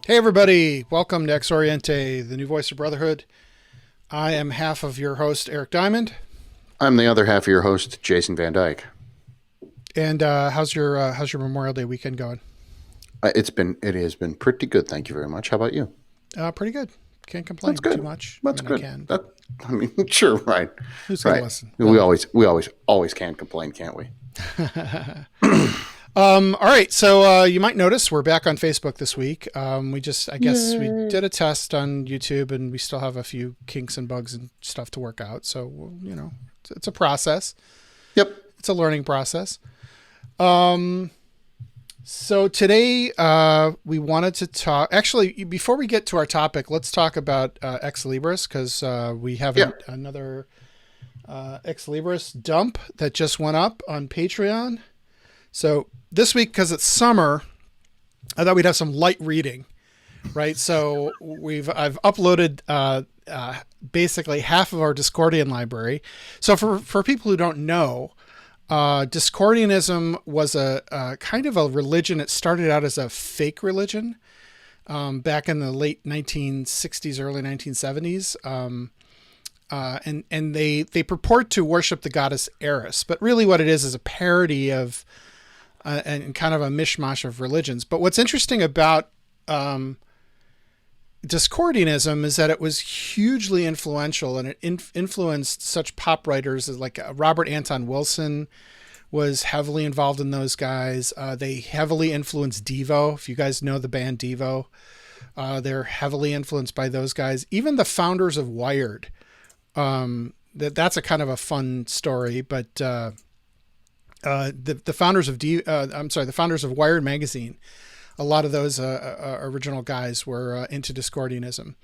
Hey everybody, welcome to X-Oriente, the new voice of Brotherhood. I am half of your host, Eric Diamond. I'm the other half of your host, Jason Van Dyke. And how's your Memorial Day weekend going? It has been pretty good, thank you very much. How about you? Pretty good. Can't That's complain too good. much. That's I good. can. That, I mean, sure, right, Who's gonna right. listen? We always can complain, can't we? All right, so you might notice we're back on Facebook this week. I guess we Yay. did a test on YouTube, and we still have a few kinks and bugs and stuff to work out. So it's a process. Yep. It's a learning process. So today we wanted to talk. Actually, before we get to our topic, let's talk about Ex Libris because we have another Ex Libris dump that just went up on Patreon. So this week, because it's summer, I thought we'd have some light reading, right? So I've uploaded basically half of our Discordian library. So for people who don't know, Discordianism was a kind of a religion. It started out as a fake religion back in the late 1960s, early 1970s. And they purport to worship the goddess Eris, but really what it is a parody of and kind of a mishmash of religions. But what's interesting about Discordianism is that it was hugely influential, and it influenced such pop writers as like Robert Anton Wilson was heavily involved in those guys. They heavily influenced Devo. If you guys know the band Devo, they're heavily influenced by those guys. Even the founders of Wired. That's a kind of a fun story, but the founders of the founders of Wired magazine, a lot of those original guys were into Discordianism.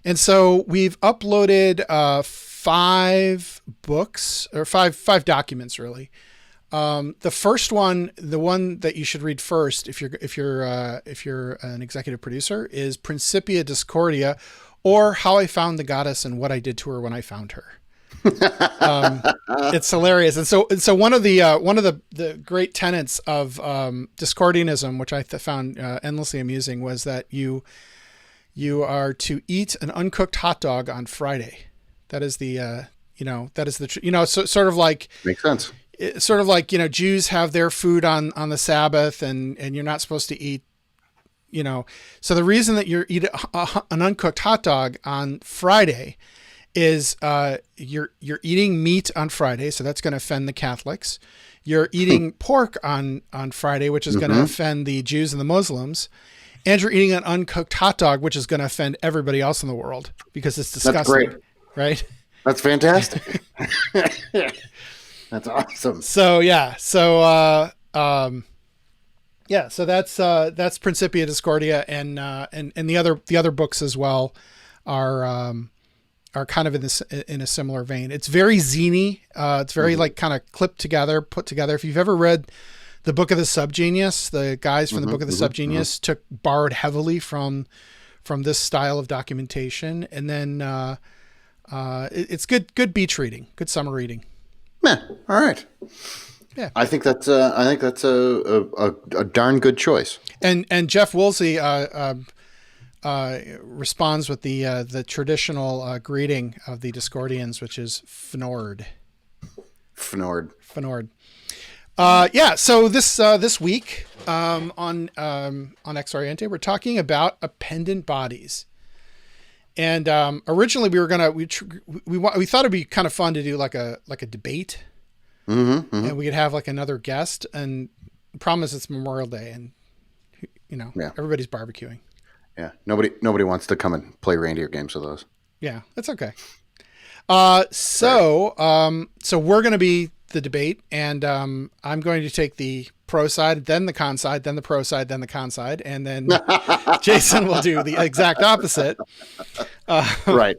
And so we've uploaded 5 books, or five documents really. The first one, the one that you should read first if you're an executive producer, is Principia Discordia, or How I Found the Goddess and What I Did to Her When I Found Her. It's hilarious. And so one of the great tenets of Discordianism, which I found endlessly amusing, was that you are to eat an uncooked hot dog on Friday. That is sort of like, Makes sense. Sort of like, Jews have their food on the Sabbath, and you're not supposed to eat, so the reason that you eat an uncooked hot dog on Friday is you're eating meat on Friday, so that's going to offend the Catholics. You're eating pork on Friday, which is going to offend the Jews and the Muslims. And you're eating an uncooked hot dog, which is going to offend everybody else in the world because it's disgusting. That's great. Right? That's fantastic. That's awesome. So yeah. So that's Principia Discordia, and the other books as well are kind of in a similar vein. It's very zany. It's very like kind of put together. If you've ever read the Book of the SubGenius, the guys from the Book of the SubGenius borrowed heavily from this style of documentation. And then it's good beach reading, good summer reading. All right. Yeah, I think that's a darn good choice. And Jeff Woolsey responds with the traditional greeting of the Discordians, which is Fnord. Fnord. So this week on X-Oriente, we're talking about Appendant Bodies. And originally we thought it'd be kind of fun to do like a debate, and we could have like another guest. And the problem is it's Memorial Day, and everybody's barbecuing. Yeah, nobody wants to come and play reindeer games with us. Yeah, that's okay. So we're going to be the debate, and I'm going to take the pro side, then the con side, then the pro side, then the con side, and then Jason will do the exact opposite. Right,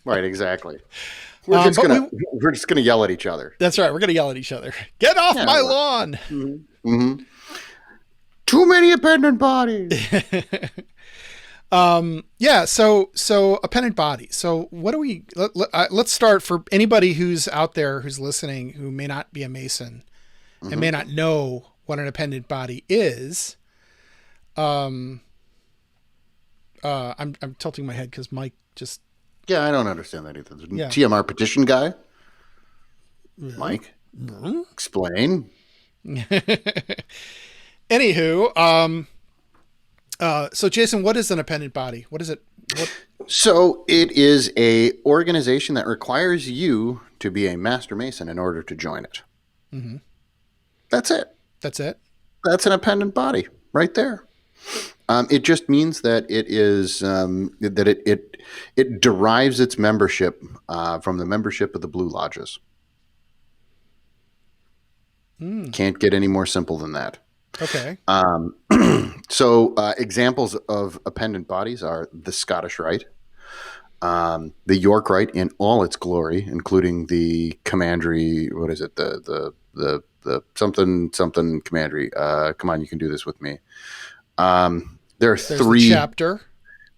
exactly. We're just gonna yell at each other. That's right. We're going to yell at each other. Get off my lawn. Mm-hmm. Too many appendant bodies. So Appendant Bodies. So what do let's start for anybody who's out there who's listening who may not be a Mason and may not know what an appendant body is. I'm tilting my head because Mike just. Yeah, I don't understand that either. The Yeah. TMR petition guy, Yeah. Mike, explain. Anywho, so Jason, what is an appendant body? What is it? So it is a organization that requires you to be a master mason in order to join it. Mm-hmm. That's it. That's it. That's an appendant body right there. It just means that it is it derives its membership from the membership of the Blue Lodges. Can't get any more simple than that. Okay. So examples of appendant bodies are the Scottish Rite, the York Rite in all its glory, including the commandery. What is it? The something commandery. Come on, you can do this with me. There are There's three. The chapter.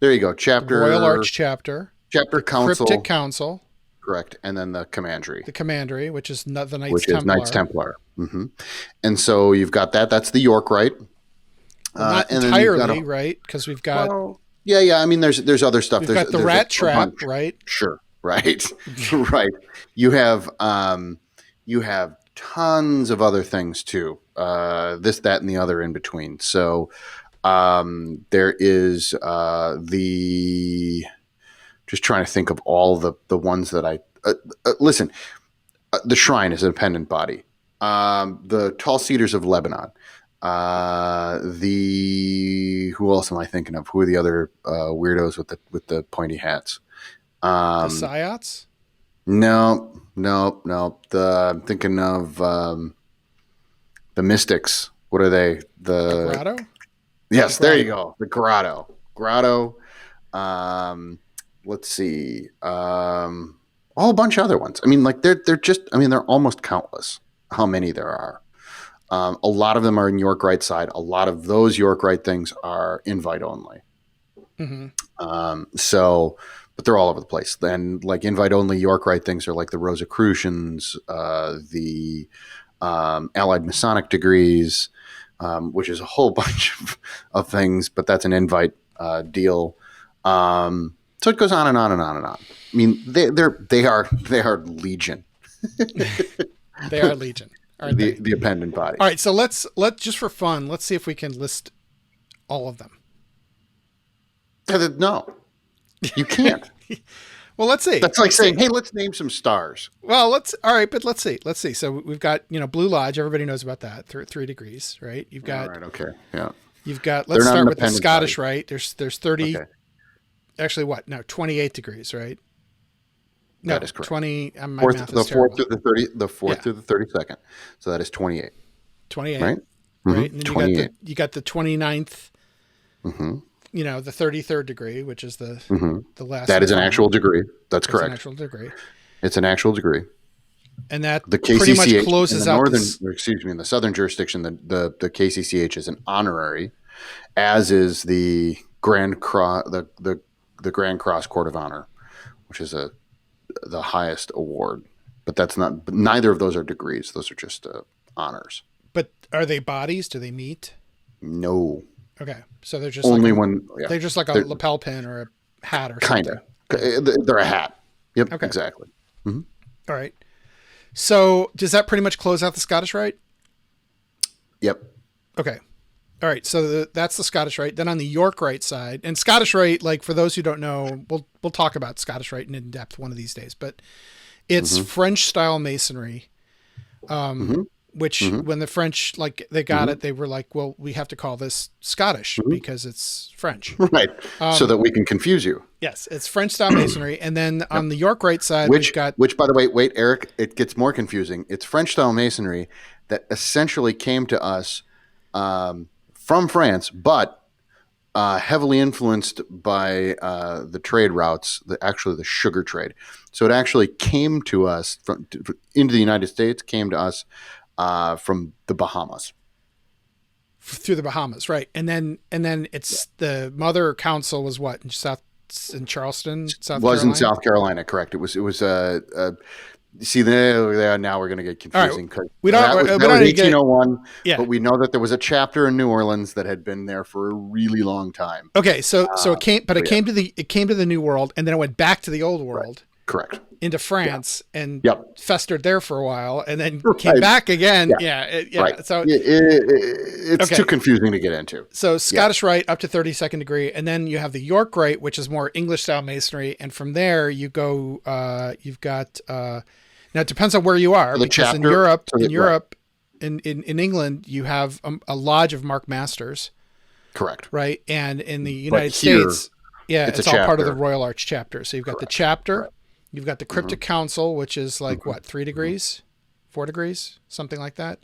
There you go. Chapter. The Royal Arch Chapter. Chapter Council. Cryptic Council. Correct. And then the commandery. The commandery, which is the Knights Templar. Which is Knights Templar. Mm-hmm. And so you've got that. That's the York Rite. Well, not entirely, right? Because we've got. Well, yeah. I mean, there's other stuff. We've got the rat trap, right? Sure. Right. Right. You have tons of other things too. This, that, and the other in between. So there is just trying to think of all the ones that I listen. The Shrine is an appendant body. The Tall Cedars of Lebanon. Who else am I thinking of? Who are the other weirdos with the pointy hats? The Psyots? No. I'm thinking of the Mystics. What are they? The Grotto? Yes, there you go. The Grotto. Let's see. A whole bunch of other ones. I mean, like they're almost countless how many there are. A lot of them are in York Rite side. A lot of those York Rite things are invite only. Mm-hmm. But they're all over the place. Then, like invite only York Rite things are like the Rosicrucians, the Allied Masonic Degrees, which is a whole bunch of things. But that's an invite deal. So it goes on and on and on and on. I mean, they are legion. They are legion. The appendant body. All right, so let's just for fun, let's see if we can list all of them. No, you can't. Well, let's see. That's like saying, hey, let's name some stars. Well, let's see. So we've got, Blue Lodge. Everybody knows about that. 3 degrees, right? You've got. All right. Okay. Yeah. You've got. Let's start with the Scottish Rite. There's 30. Okay. Actually, what? No, 28 degrees, right? No, that is correct. 20. The 4th through the 30. The 4th through the 32nd. So that is 28. 28. Right. Mm-hmm. Right. And then you got the 29th. Mm-hmm. The 33rd degree, which is the last. That is an actual degree. That's correct. An actual degree. It's an actual degree. And that the KCCH, pretty much closes out. In the southern jurisdiction, the KCCH is an honorary, as is the Grand Cross, the Grand Cross Court of Honor, which is the highest award. But but neither of those are degrees. Those are just honors. But are they bodies? Do they meet? No. Okay, so they're just only like one. Yeah. They're just like a lapel pin or a hat or something. Kinda. They're a hat. Yep. Okay. Exactly. Mm-hmm. All right. So does that pretty much close out the Scottish Rite? Yep. Okay. All right. So that's the Scottish Rite. Then on the York Rite side, and Scottish Rite, like for those who don't know, we'll talk about Scottish Rite in depth one of these days. But it's French style masonry. Which when the French, they got it, they were like, well, we have to call this Scottish because it's French. Right. So that we can confuse you. Yes. It's French style masonry. And then on the York Rite side, which, by the way, wait, Eric, it gets more confusing. It's French style masonry that essentially came to us from France, but heavily influenced by the trade routes, actually the sugar trade. So it actually came to us into the United States, came to us from the Bahamas. Through the Bahamas, right? And then it's the mother council was what in Charleston, South Carolina? In South Carolina, correct? It was See, there now we're going to get All right. confusing because We don't. that We was don't need to get. 1801, Yeah. but we know that there was a chapter in New Orleans that had been there for a really long time. Okay. So it came, but so it came to the New World, and then it went back to the Old World. Correct. Into France and Yep. festered there for a while, and then came back again. Yeah. Right. So it's too confusing to get into. So Scottish Rite up to 32nd degree, and then you have the York Rite, which is more English style masonry, and from there you go. You've got now it depends on where you are, So because in Europe, in England, you have a lodge of Mark Masters. Correct. Right, and in the United States, it's all part of the Royal Arch chapter. So you've got the chapter. Correct. You've got the Cryptic Council, which is like 3 degrees, 4 degrees, something like that.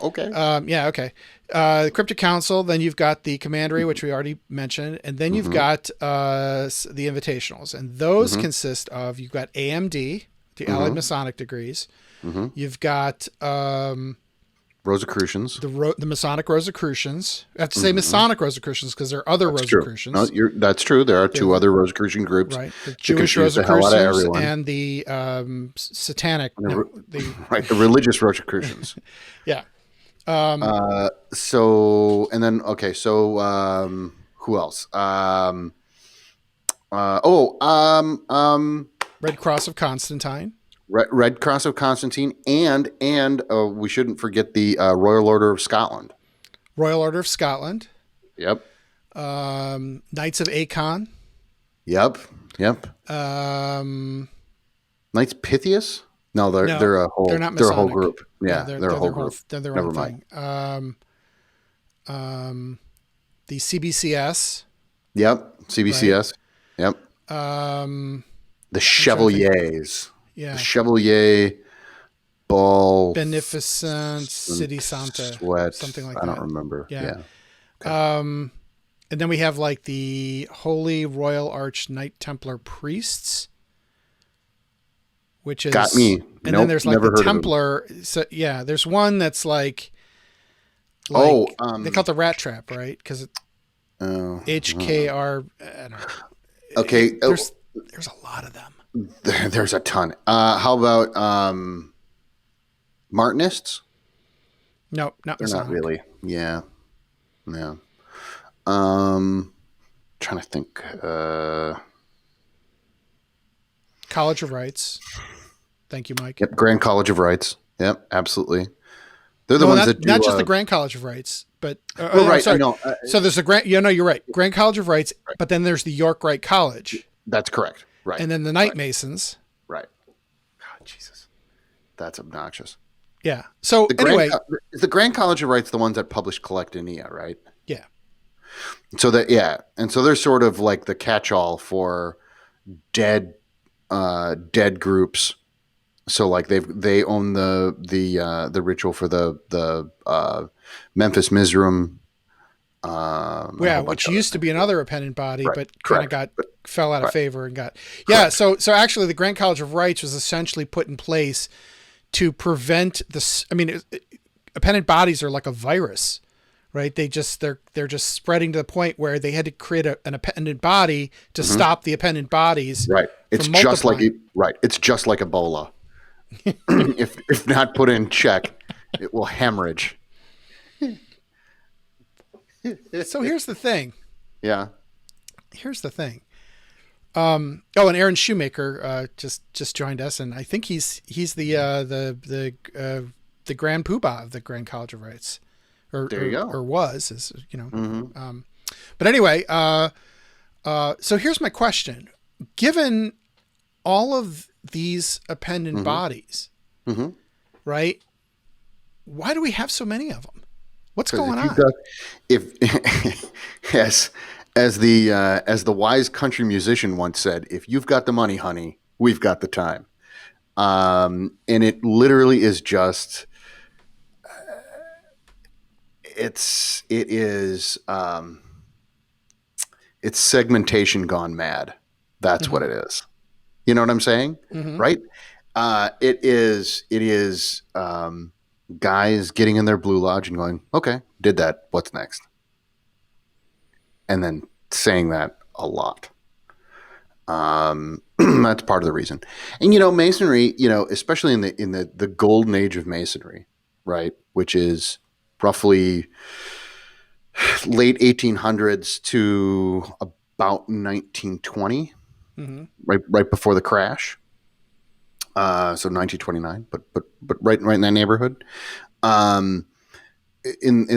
Okay. Okay. The Cryptic Council. Then you've got the Commandery, which we already mentioned, and then you've got the Invitationals, and those consist of you've got AMD, the Allied Masonic Degrees. You've got Rosicrucians. The Masonic Rosicrucians. I have to say Masonic Rosicrucians because there are other Rosicrucians. No, that's true. There are two other Rosicrucian groups. Right. The Jewish Rosicrucians and the Satanic. The religious Rosicrucians. Yeah. So who else? Red Cross of Constantine. Red Cross of Constantine, and we shouldn't forget the Royal Order of Scotland. Royal Order of Scotland. Yep. Knights of Acon. Yep. Knights Pythias? No, they're a whole. They're not Masonic. They're a whole group. Yeah, they're a whole group. They're their own thing. The CBCS. Yep. CBCS. Right. Yep. The Chevaliers. Yeah. The Chevalier Ball. Beneficent City Santa. Sweat. Something like that. I don't remember. Yeah. Okay. And then we have like the Holy Royal Arch Knight Templar Priests, which is got me. And then there's like the Templar. So yeah, there's one that's like they call it the Rat Trap, right? Because HKR. I don't know. Okay. There's a lot of them. There's a ton. How about Martinists? No, not They're Masonic. not really. Yeah. Trying to think. College of Rites. Thank you, Mike. Yep. Grand College of Rites. Yep. Absolutely. They're the ones that do, not just the Grand College of Rites, but right. Sorry. No, so there's a Grand. You're right. Grand College of Rites, right. But then there's the York Rite College. That's correct. Right. And then the Knight Masons. Right. God, Jesus. That's obnoxious. Yeah. So is the Grand College of Rites the ones that publish Collect Inia, right? Yeah. So and so they're sort of like the catch-all for dead groups. So like they own the ritual for the Memphis Mizraim. Which used to be another appendant body, right. but kind of fell out of favor and got So actually, the Grand College of Rites was essentially put in place to prevent this. I mean, appendant bodies are like a virus, right? They're just spreading to the point where they had to create an appendant body to stop the appendant bodies. Right. It's just like It's just like Ebola. if not put in check, it will hemorrhage. So here's the thing. Yeah. Here's the thing. And Aaron Shoemaker just joined us, and I think he's the Grand Poobah of the Grand College of Rites, there you go. Or was, as you know. But anyway, so here's my question: given all of these appendant bodies, right? Why do we have so many of them? What's going on? As the wise country musician once said, if you've got the money, honey, we've got the time. And it literally is just, it's segmentation gone mad. That's what it is. You know what I'm saying? Right? It is guys getting in their Blue Lodge and going, okay, did that. What's next? And then saying that a lot. That's part of the reason. And Masonry, especially in the golden age of Masonry, right, which is roughly late 1800s to about 1920, right before the crash. So 1929, but right in that neighborhood. In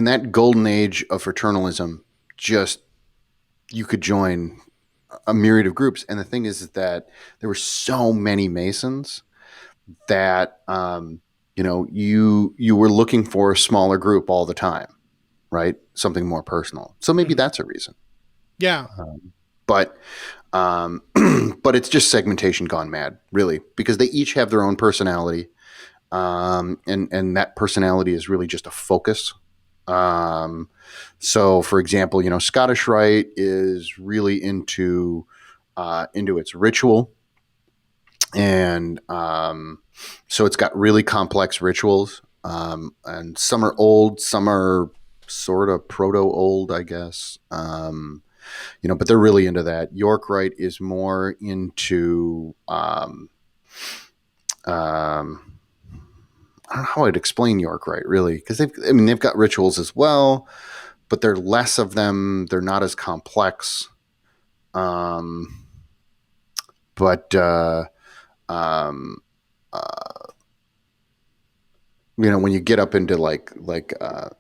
that golden age of fraternalism, just you could join a myriad of groups. And the thing is that there were so many Masons that you were looking for a smaller group all the time, right? Something more personal. So maybe that's a reason. Yeah. But but it's just segmentation gone mad, really, because they each have their own personality, and that personality is really just a focus. So, for example, Scottish Rite is really into its ritual, and so it's got really complex rituals, and some are old, some are sort of proto-old, I guess. But they're really into that. York Rite is more into I don't know how I'd explain York Rite, really, because they've got rituals as well, but they're less of them. They're not as complex. But when you get up into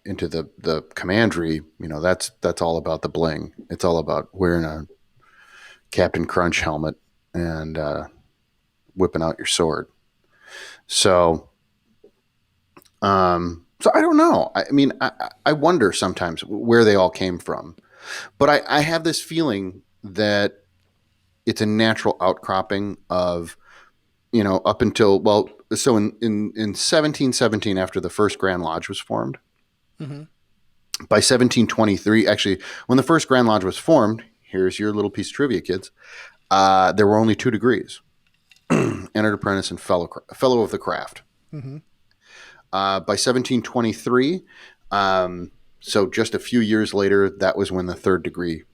into the commandery, that's all about the bling. It's all about wearing a Captain Crunch helmet and whipping out your sword. So I don't know. I wonder sometimes where they all came from, but I have this feeling that it's a natural outcropping of, up until, so in 1717, after the first Grand Lodge was formed, by 1723, actually, when the first Grand Lodge was formed, here's your little piece of trivia, kids. There were only 2 degrees: entered apprentice and fellow of the craft. By 1723, so just a few years later, that was when the 3rd degree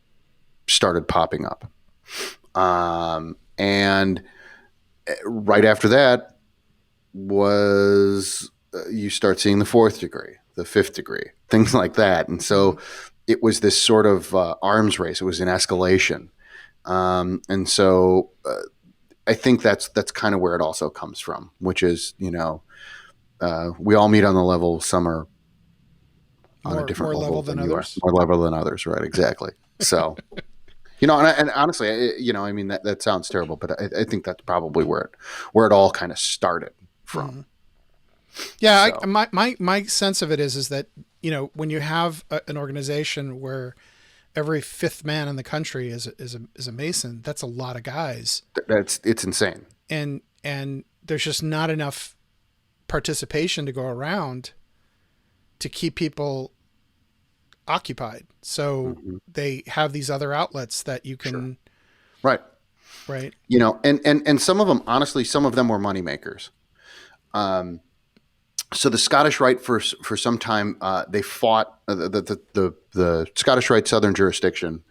started popping up. And right after that was you start seeing the 4th degree, the 5th degree, things like that. And so it was this sort of arms race. It was an escalation. And so I think that's kind of where it also comes from, which is, we all meet on the level. Some are on a different level than others. More level than others, right? Exactly. So, and honestly, that sounds terrible, but I think that's probably where it all kind of started from. Yeah, so. My sense of it is that when you have an organization where every 5th man in the country is a Mason, that's a lot of guys. It's insane, and there's just not enough participation to go around to keep people occupied. So they have these other outlets that you can. Sure. Right. And some of them, honestly, some of them were money makers. So the Scottish Rite for some time, they fought the Scottish Rite Southern Jurisdiction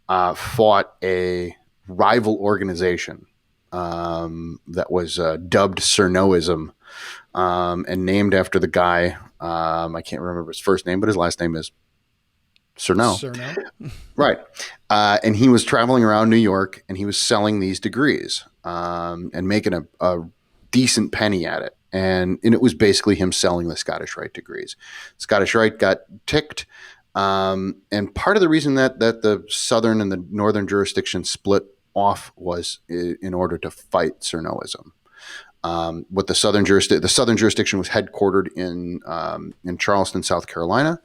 fought a rival organization that was dubbed Surnoism, and named after the guy. I can't remember his first name, but his last name is Surno. Right. And he was traveling around New York, and he was selling these degrees and making a decent penny at it. And it was basically him selling the Scottish Rite degrees. Scottish Rite got ticked. And part of the reason that the Southern and the Northern jurisdiction split off was in order to fight Surnoism. What the Southern jurisdiction was headquartered in Charleston, South Carolina,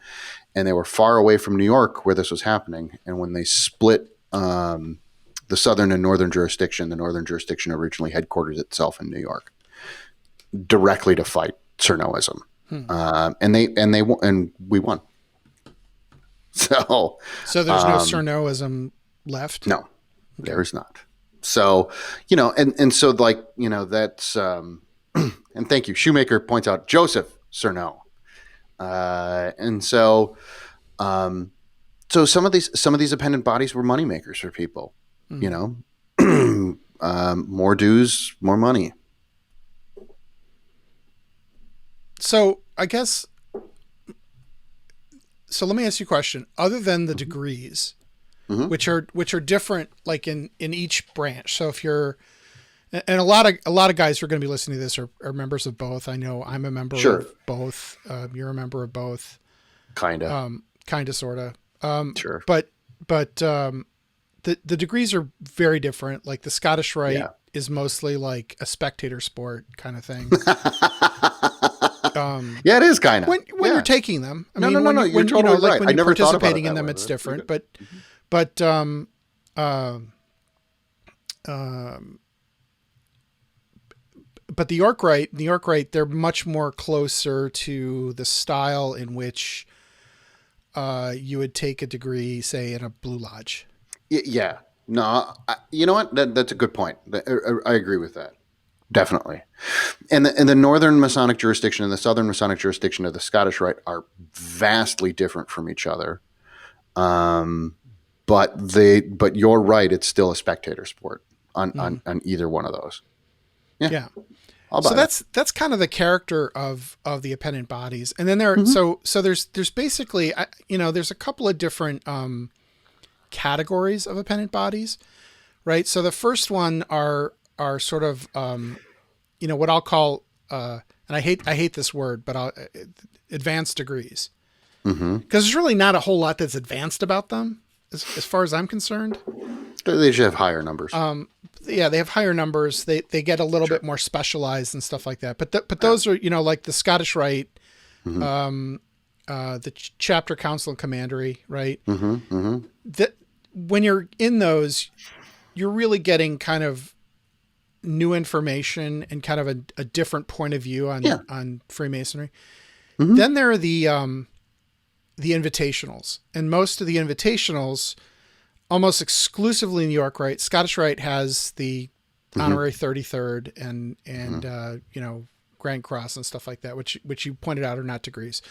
and they were far away from New York where this was happening. And when they split the Southern and Northern jurisdiction, the Northern jurisdiction originally headquartered itself in New York, directly to fight Surnoism. And we won. So there's no Surnoism left? No, there's not. So, and so that's, and thank you. Shoemaker points out Joseph Surno. And so, so some of these appendant bodies were moneymakers for people, more dues, more money. So I guess, so let me ask you a question. Other than the degrees, which are different, like in each branch. So if you're, and a lot of guys who are going to be listening to this are members of both. I know I'm a member of both. You're a member of both. Kinda. Kinda, sorta. Sure. But the degrees are very different. Like the Scottish Rite is mostly like a spectator sport kind of thing. Yeah, it is kind of when you're taking them. I mean, no. You're totally right. When I you're never thought about participating it in that them, way. it's That's different. good. But the York Rite, they're much more closer to the style in which you would take a degree, say, in a Blue Lodge. Yeah. No, you know what? That's a good point. I agree with that. Definitely. And the Northern Masonic jurisdiction and the Southern Masonic jurisdiction of the Scottish Rite are vastly different from each other. But you're right. It's still a spectator sport on either one of those. Yeah. So that's kind of the character of the Appendant Bodies. And then there's basically, there's a couple of different categories of Appendant Bodies, right? So the first one are sort of, what I'll call, and I hate this word, but advanced degrees. Because there's really not a whole lot that's advanced about them as far as I'm concerned. They should have higher numbers. They have higher numbers. They get a little bit more specialized and stuff like that. But those are, like the Scottish Rite, the chapter council and commandery, right? That when you're in those, you're really getting kind of new information and kind of a different point of view on Freemasonry. Then there are the invitationals, and most of the invitationals, almost exclusively in New York Rite. Scottish Rite has the honorary 33rd and Grand Cross and stuff like that, which you pointed out are not degrees.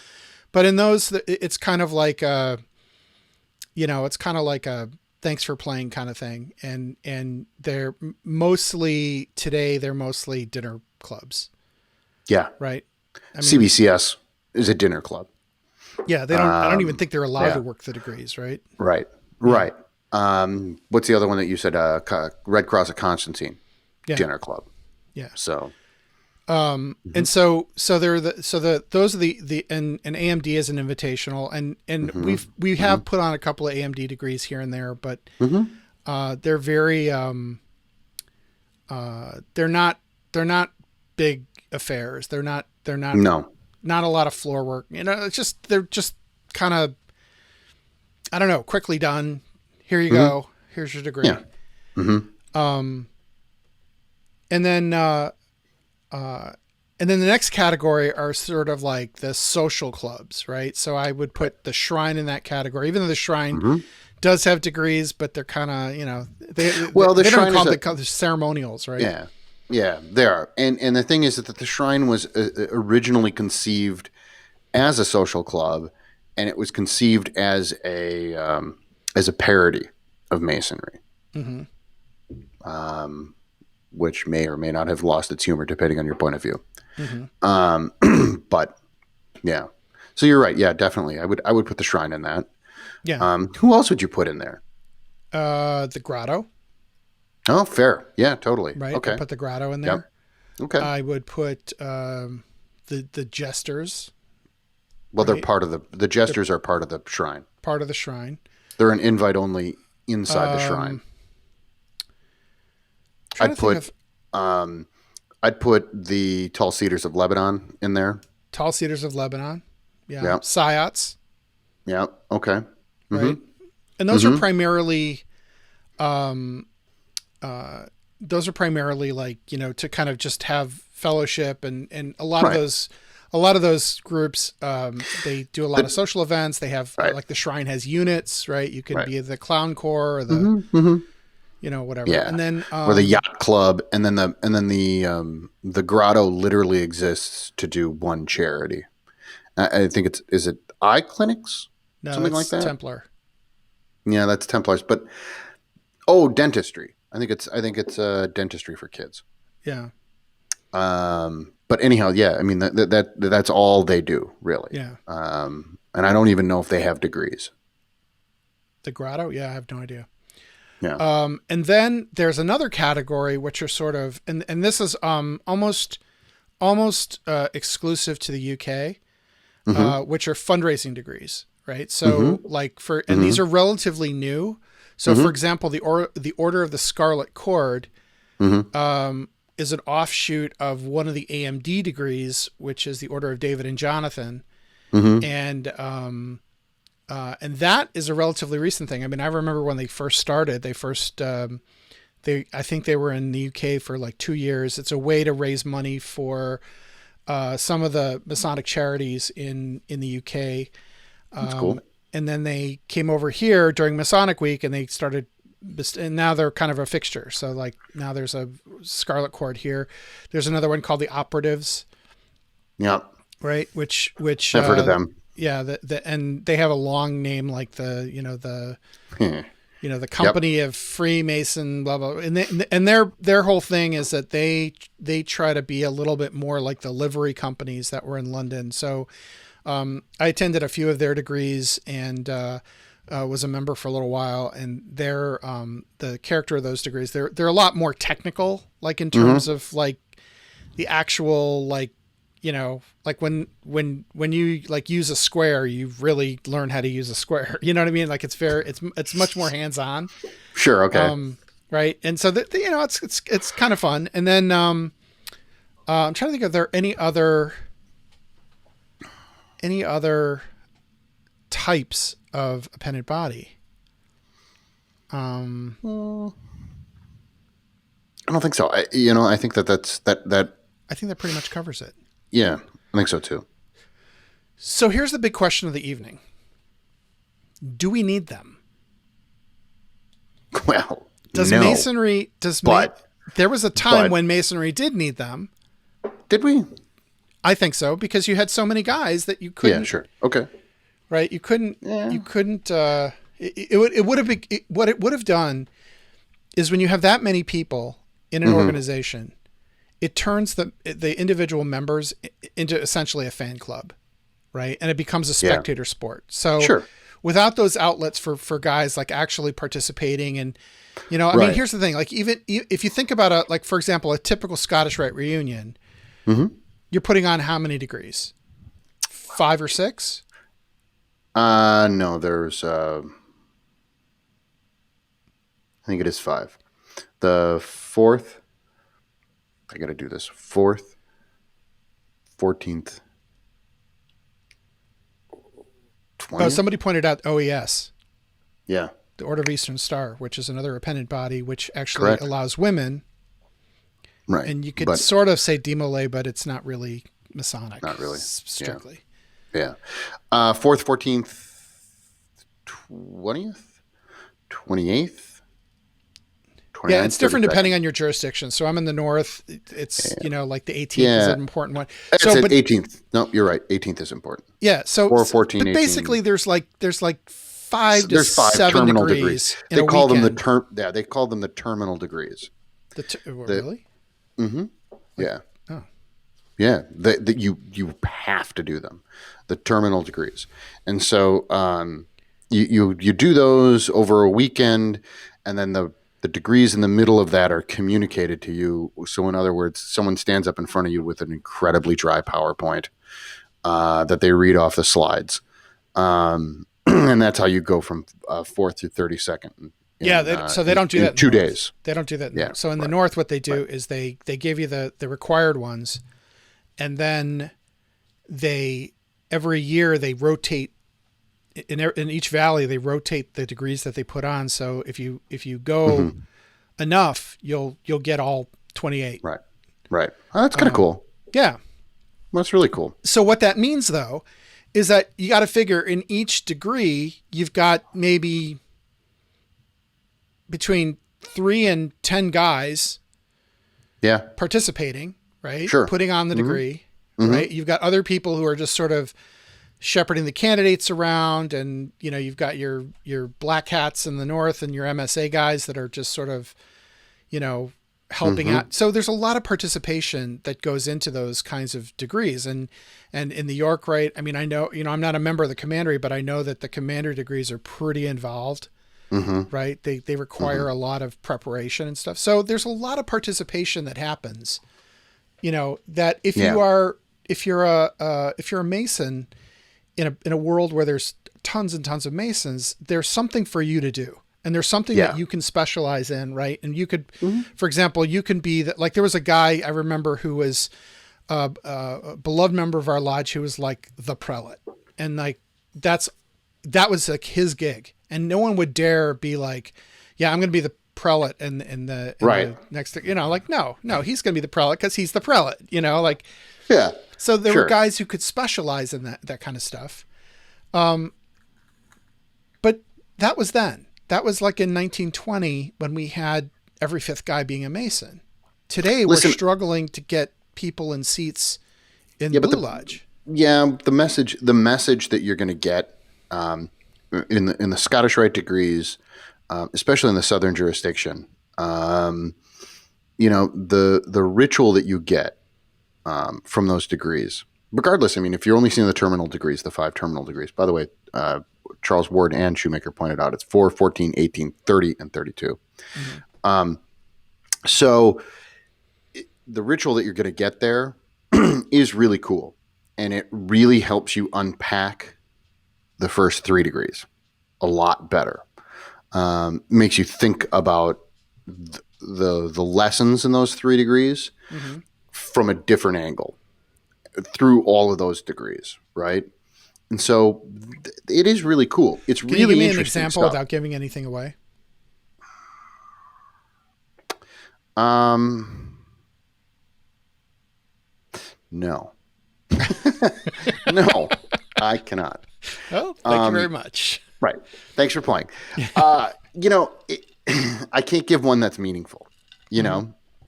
But in those, it's kind of like it's kind of like a thanks for playing kind of thing. And they're mostly dinner clubs. Yeah. Right. CBCS is a dinner club. Yeah. They don't, I don't even think they're allowed to work the degrees. Right. Right. Right. What's the other one that you said? Red Cross of Constantine dinner club. Yeah. So, and so those are the and AMD is an invitational, and we have put on a couple of AMD degrees here and there, but they're very they're not big affairs. They're not not a lot of floor work. They're just kind of, I don't know, quickly done. Here you go. Here's your degree. Yeah. And then the next category are sort of like the social clubs, right? So I would put the Shrine in that category, even though the Shrine does have degrees, but they're kind of, they don't call them the ceremonials, right? Yeah. Yeah, they are. And the thing is that the Shrine was originally conceived as a social club, and it was conceived as a parody of Masonry. Which may or may not have lost its humor depending on your point of view. But yeah, so you're right. Yeah, definitely. I would put the Shrine in that. Yeah. Who else would you put in there? The Grotto. Oh, fair. Yeah, totally. Right. Okay. I'd put the Grotto in there. Yep. Okay. I would put the Jesters. Well, they're part of the Jesters are part of the Shrine. Part of the Shrine. They're an invite only inside the Shrine. I'd put the Tall Cedars of Lebanon in there. Tall Cedars of Lebanon. Yeah. Psyots. Yeah. Okay. Right. And those are primarily, like, to kind of just have fellowship and a lot of those groups, they do a lot of social events. They have like the Shrine has units, right? You can be the Clown Corps or the, whatever. Yeah. And then, or the Yacht Club. And then the Grotto literally exists to do one charity. I think is it eye clinics? No, something like that. Templar. Yeah, that's Templars. But dentistry. I think it's dentistry for kids. Yeah. But anyhow, yeah, I mean that's all they do really. Yeah. And I don't even know if they have degrees. The grotto? Yeah, I have no idea. Yeah. And then there's another category which are sort of, and this is almost exclusive to the UK, which are fundraising degrees, right? So like and these are relatively new. So for example, the Order of the Scarlet Cord is an offshoot of one of the AMD degrees, which is the Order of David and Jonathan. And that is a relatively recent thing. I mean, I remember when they first started, I think they were in the UK for like 2 years. It's a way to raise money for some of the Masonic charities in the UK. That's cool. And then they came over here during Masonic Week and they started, and now they're kind of a fixture. So like now there's a Scarlet Cord here. There's another one called the Operatives. Yeah. Right. Which I've heard of them. Yeah. And they have a long name, like the company of Freemason, blah, blah. And their whole thing is that they try to be a little bit more like the livery companies that were in London. So, I attended a few of their degrees and, was a member for a little while, and they're, the character of those degrees, they're a lot more technical, like in terms of like the actual, like, like when you like use a square, you really learn how to use a square. You know what I mean? Like it's much more hands-on. Sure. Okay. Right. And so it's kind of fun. And then, I'm trying to think if there are any other types of appendant body. I don't think so. I think that I think that pretty much covers it. Yeah, I think so too. So here's the big question of the evening. Do we need them? Well, does no. Masonry, there was a time when Masonry did need them. Did we? I think so, because you had so many guys that you couldn't. Yeah, sure. Okay. Right. You couldn't, it would have done is when you have that many people in an organization, it turns the individual members into essentially a fan club, right? And it becomes a spectator sport. So without those outlets for guys like actually participating and, I mean, here's the thing, like even if you think about like, for example, a typical Scottish Rite reunion, you're putting on how many degrees? 5 or 6? No, there's, I think it is 5. The 4th, I got to do this. 4th, 14th, 20th. Oh, somebody pointed out OES. Yeah. The Order of Eastern Star, which is another appendant body, which actually allows women. Right. And you could sort of say demole, but it's not really Masonic. Not really. Strictly. Yeah. 4th, 14th, 20th, 28th. Yeah, it's different depending on your jurisdiction. So I'm in the north. It's, like the 18th is an important one. But 18th. No, you're right. 18th is important. Yeah. So 4, 14, but 18. Basically there's 5 to 7 terminal degrees. They call them they call them the terminal degrees. Really? Mm-hmm. Yeah. Oh. Yeah. You have to do them. The terminal degrees. And so you do those over a weekend, and then the degrees in the middle of that are communicated to you. So in other words, someone stands up in front of you with an incredibly dry PowerPoint that they read off the slides. And that's how you go from 4th to 32nd. So they don't do that in 2 days. They don't do that. So in the north, what they do is they give you the required ones, and then every year they rotate. In each valley, they rotate the degrees that they put on. So if you go enough, you'll get all 28. Right. Oh, that's kind of cool. Yeah. That's really cool. So what that means, though, is that you got to figure in each degree, you've got maybe between 3 and 10 guys participating, right? Sure. Putting on the degree, right? You've got other people who are just sort of shepherding the candidates around, and you've got your black hats in the north and your MSA guys that are just sort of helping out. So there's a lot of participation that goes into those kinds of degrees. And in the York Rite, I mean, I know, I'm not a member of the commandery, but I know that the commander degrees are pretty involved, right? They require a lot of preparation and stuff. So there's a lot of participation that happens, that if you're a Mason in a world where there's tons and tons of Masons, there's something for you to do. And there's something that you can specialize in, right? And you could, for example, you can be that. Like there was a guy I remember who was a beloved member of our lodge who was like the prelate, and like that was like his gig, and no one would dare be like, "Yeah, I'm going to be the prelate," and the next, like no, he's going to be the prelate because he's the prelate, like So there were guys who could specialize in that kind of stuff, but that was then. That was like in 1920 when we had every fifth guy being a Mason. Today, we're struggling to get people in seats in the Blue Lodge. Yeah, the message that you're going to get in the Scottish Rite degrees, especially in the Southern jurisdiction, the ritual that you get from those degrees, regardless. I mean, if you're only seeing the terminal degrees, the 5 terminal degrees. By the way, Charles Ward and Shoemaker pointed out it's 4, 14, 18, 30, and 32. So the ritual that you're going to get there is really cool. And it really helps you unpack the first 3 degrees a lot better. Makes you think about the lessons in those 3 degrees from a different angle through all of those degrees, right? And so it is really cool. It's really interesting. Can you give me an example without giving anything away? No. No, I cannot. Oh, thank you very much. Right. Thanks for playing. I can't give one that's meaningful,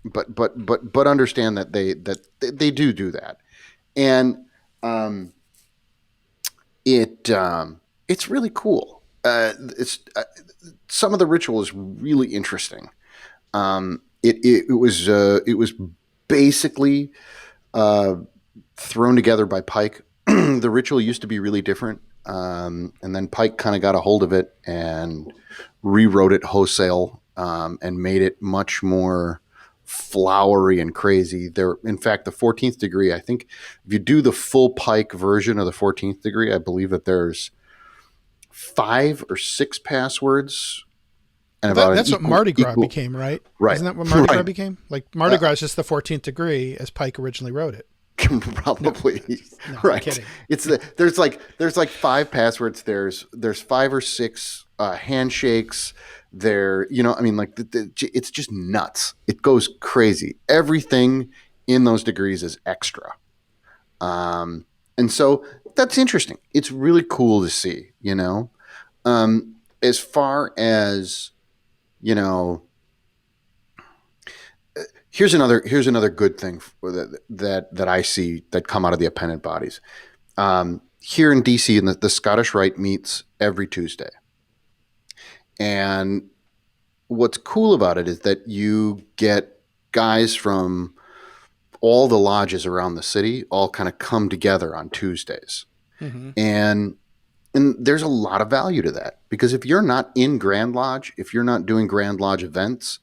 but understand that they do that. And, it's really cool. Some of the ritual is really interesting. It was basically thrown together by Pike. The ritual used to be really different, and then Pike kind of got a hold of it and rewrote it wholesale, and made it much more flowery and crazy. In fact, the 14th degree, I think if you do the full Pike version of the 14th degree, I believe that there's 5 or 6 passwords. And that's what Mardi Gras became, right? Right. Isn't that what Mardi Gras became? Like Mardi Gras is just the 14th degree as Pike originally wrote it. Probably. No, right. I'm kidding. There's like 5 passwords. There's 5 or 6 handshakes. It's just nuts. It goes crazy. Everything in those degrees is extra. And so that's interesting. It's really cool to see, as far as, here's another good thing that I see that come out of the Appendant Bodies. Here in DC, and the Scottish Rite meets every Tuesday. And what's cool about it is that you get guys from all the lodges around the city all kind of come together on Tuesdays. And there's a lot of value to that, because if you're not in Grand Lodge, if you're not doing Grand Lodge events,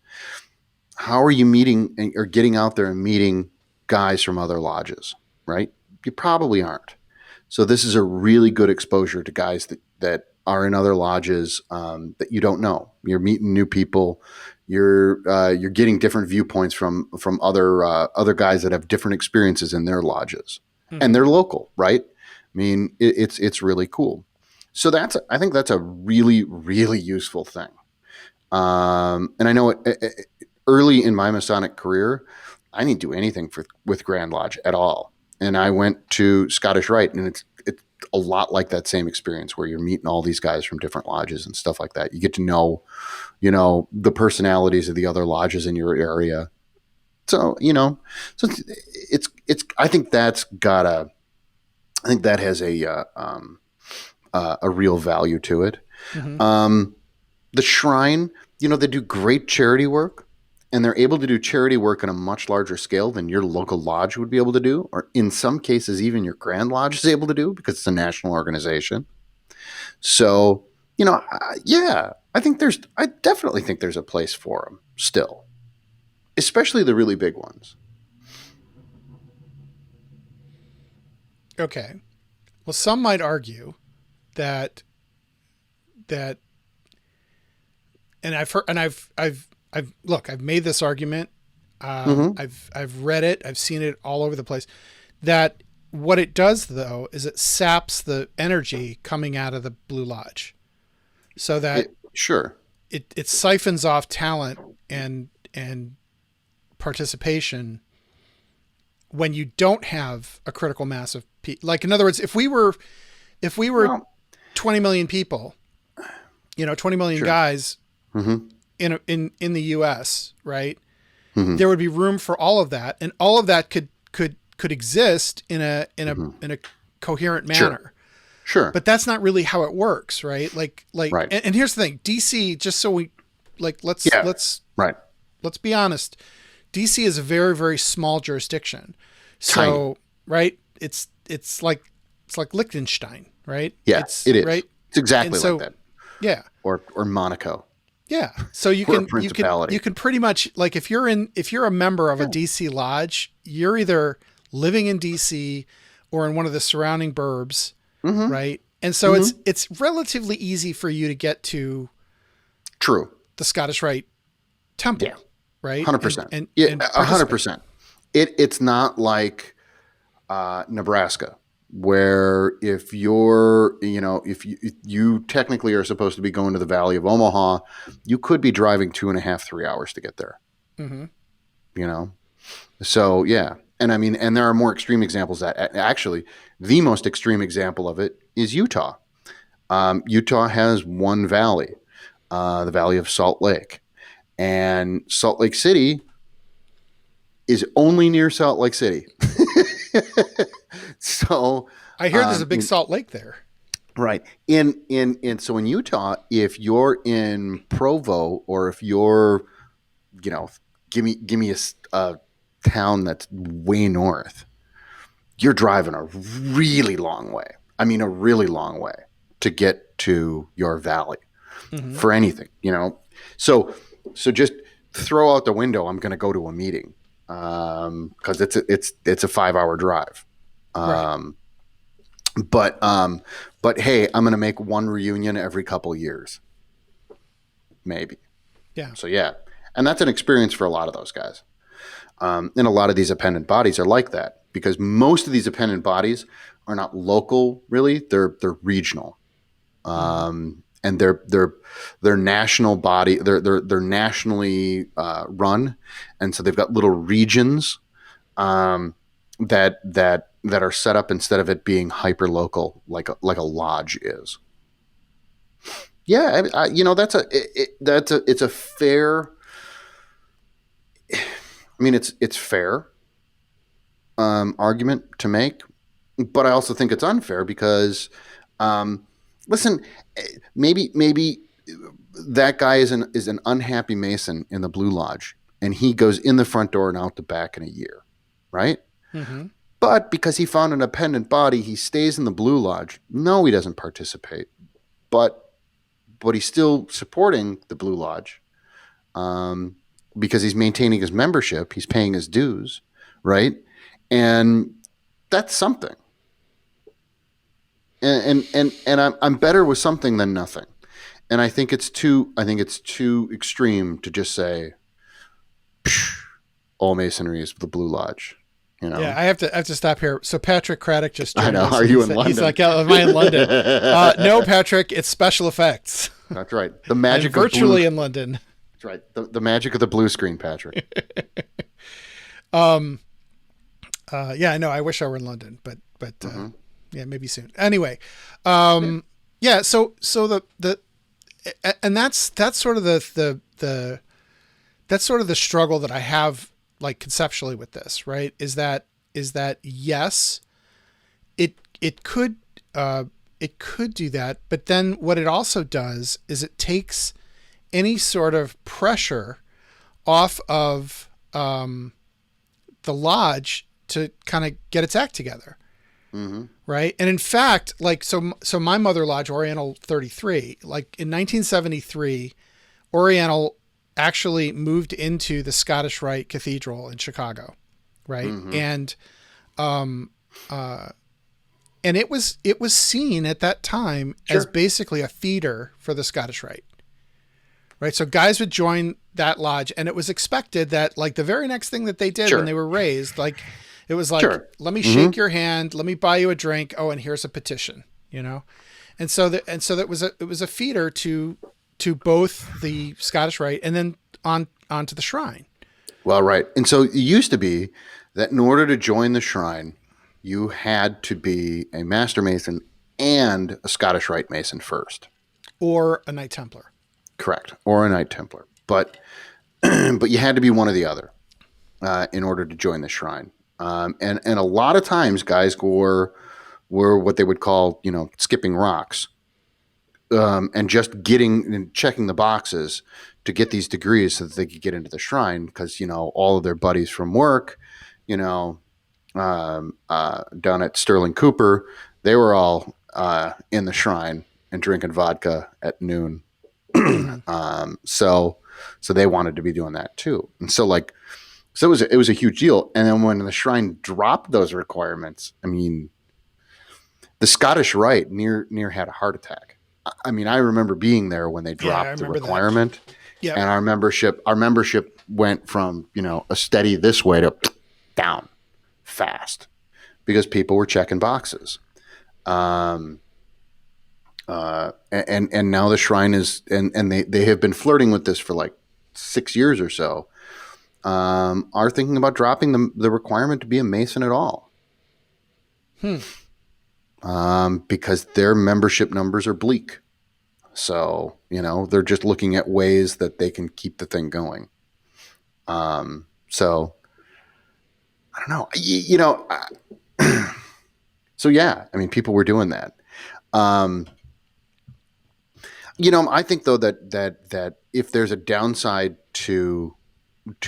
how are you meeting or getting out there and meeting guys from other lodges, right? You probably aren't. So this is a really good exposure to guys that are in other lodges that you don't know. You're meeting new people. You're getting different viewpoints from other guys that have different experiences in their lodges, and they're local, right? I mean, it's really cool. So I think that's a really, really useful thing. And I know early in my Masonic career, I didn't do anything with Grand Lodge at all. And I went to Scottish Rite, and it's a lot like that same experience where you're meeting all these guys from different lodges and stuff like that. You get to know, the personalities of the other lodges in your area. So, I think that has a real value to it. The shrine, they do great charity work. and they're able to do charity work on a much larger scale than your local lodge would be able to do, or in some cases, even your Grand Lodge is able to do because it's a national organization. So, yeah, I definitely think there's a place for them still, especially the really big ones. Okay. Well, some might argue that and I've made this argument. I've read it. I've seen it all over the place. That what it does though is it saps the energy coming out of the Blue Lodge, so that it siphons off talent and participation when you don't have a critical mass of people. Like, in other words, if we were 20 million people, 20 million guys in the US, right? There would be room for all of that, and all of that could exist in a coherent manner. Sure. But that's not really how it works, right? Right. And here's the thing, DC, just so we let's be honest. DC is a very, very small jurisdiction. So, tiny. Right? It's like Liechtenstein, right? Yeah, it is. Right? It's exactly like that. Yeah. Or Monaco. Yeah. So you can pretty much, like, if you're a member of a DC lodge, you're either living in DC or in one of the surrounding burbs, right? And so it's relatively easy for you to get to the Scottish Rite Temple. Yeah. Right? 100%. And 100%. It's not like Nebraska, where if you technically are supposed to be going to the Valley of Omaha, you could be driving 2.5, 3 hours to get there. So yeah. And I mean, and there are more extreme examples. That actually the most extreme example of it is Utah. Utah has one valley, the Valley of Salt Lake. And Salt Lake City is only near Salt Lake City. So I hear there's a big Salt Lake there. Right. So in Utah, if you're in Provo, or if you're, give me a town that's way north, you're driving a really long way. I mean, a really long way to get to your valley for anything, So just throw out the window, I'm going to go to a meeting, because it's a 5-hour drive. Right. But hey, I'm going to make one reunion every couple years, maybe. Yeah. So yeah, and that's an experience for a lot of those guys. And a lot of these appendant bodies are like that, because most of these appendant bodies are not local, really. They're regional. And they're national body. They're nationally run, and so they've got little regions that are set up, instead of it being hyper local like a lodge is. Yeah, it's a fair. I mean, it's fair argument to make, but I also think it's unfair because. Listen, maybe that guy is an unhappy Mason in the Blue Lodge, and he goes in the front door and out the back in a year, right? But because he found an appendant body, he stays in the Blue Lodge. No, he doesn't participate, but he's still supporting the Blue Lodge, because he's maintaining his membership, he's paying his dues, right? And that's something. And I'm better with something than nothing. And I think it's too extreme to just say all Masonry is the Blue Lodge. Yeah, I have to stop here. So Patrick Craddock just joined us. Are you in London? He's like, am I in London? No, Patrick, it's special effects. That's right. The magic I'm virtually in London. That's right. The magic of the blue screen, Patrick. Yeah, I know. I wish I were in London, but yeah, maybe soon. Anyway, yeah. So the and that's sort of the that's sort of the struggle that I have, like, conceptually with this, right? Is that yes, it could do that, but then what it also does is it takes any sort of pressure off of the lodge to kind of get its act together. Mm-hmm. Right. And in fact, like, so my mother lodge, Oriental 33, like in 1973, Oriental actually moved into the Scottish Rite Cathedral in Chicago. Right. Mm-hmm. And it was seen at that time as basically a feeder for the Scottish Rite. Right. So guys would join that lodge, and it was expected that, like, the very next thing that they did when they were raised, like, it was like, let me shake your hand, let me buy you a drink. Oh, and here's a petition, you know? And so that was a feeder to both the Scottish Rite and then onto the shrine. Well, right. And so it used to be that in order to join the shrine, you had to be a Master Mason and a Scottish Rite Mason first. Or a Knight Templar. Correct. Or a Knight Templar. But but you had to be one or the other in order to join the shrine. And a lot of times guys were what they would call, you know, skipping rocks, and just getting and checking the boxes to get these degrees so that they could get into the shrine, because, you know, all of their buddies from work, you know, down at Sterling Cooper, they were all in the shrine and drinking vodka at noon. So they wanted to be doing that too. And so, like, so it was a huge deal. And then when the shrine dropped those requirements, I mean, the Scottish Rite near had a heart attack. I mean, I remember being there when they dropped the requirement. Yeah. And our membership went from, you know, a steady this way to down fast because people were checking boxes. And now the shrine is, and they have been flirting with this for like 6 years or so, are thinking about dropping the requirement to be a Mason at all. Because their membership numbers are bleak. So, you know, they're just looking at ways that they can keep the thing going. So I don't know, you know, so yeah, I mean, people were doing that. You know, I think though that if there's a downside to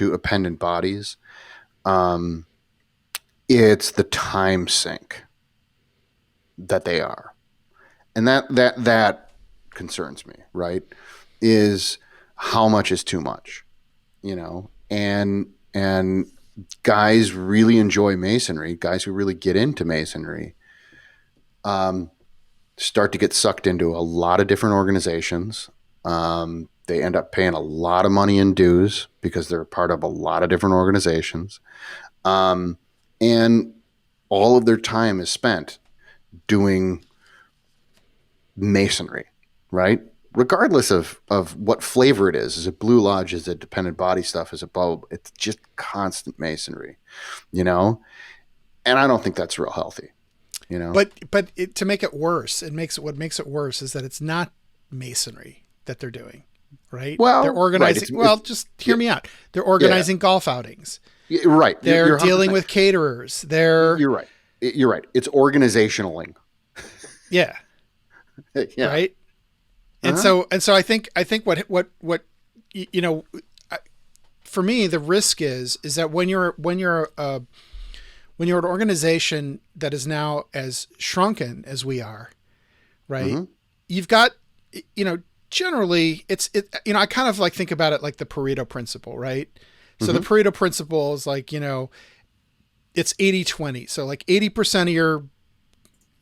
Appendant Bodies, it's the time sink that they are, and that concerns me. Right? Is how much is too much, you know, and guys really enjoy Masonry. Guys who really get into Masonry, start to get sucked into a lot of different organizations. They end up paying a lot of money in dues because they're part of a lot of different organizations. And all of their time is spent doing Masonry, right? Regardless of what flavor it is it Blue Lodge, is it Dependent Body stuff, is it bulb? It's just constant Masonry, you know? And I don't think that's real healthy. You know? But to make it worse, what makes it worse is that it's not Masonry that they're doing, right? Well, they're organizing. Right. Just hear me out. They're organizing golf outings. Yeah, right. They're you're dealing with caterers. You're right. You're right. It's organizationaling. Yeah. Yeah. Right. And so I think what you know, for me, the risk is that when you're an organization that is now as shrunken as we are, right? You've got, you know, generally you know, I kind of like think about it like the Pareto principle, right? So the Pareto principle is like, you know, it's 80-20. So like 80% of your,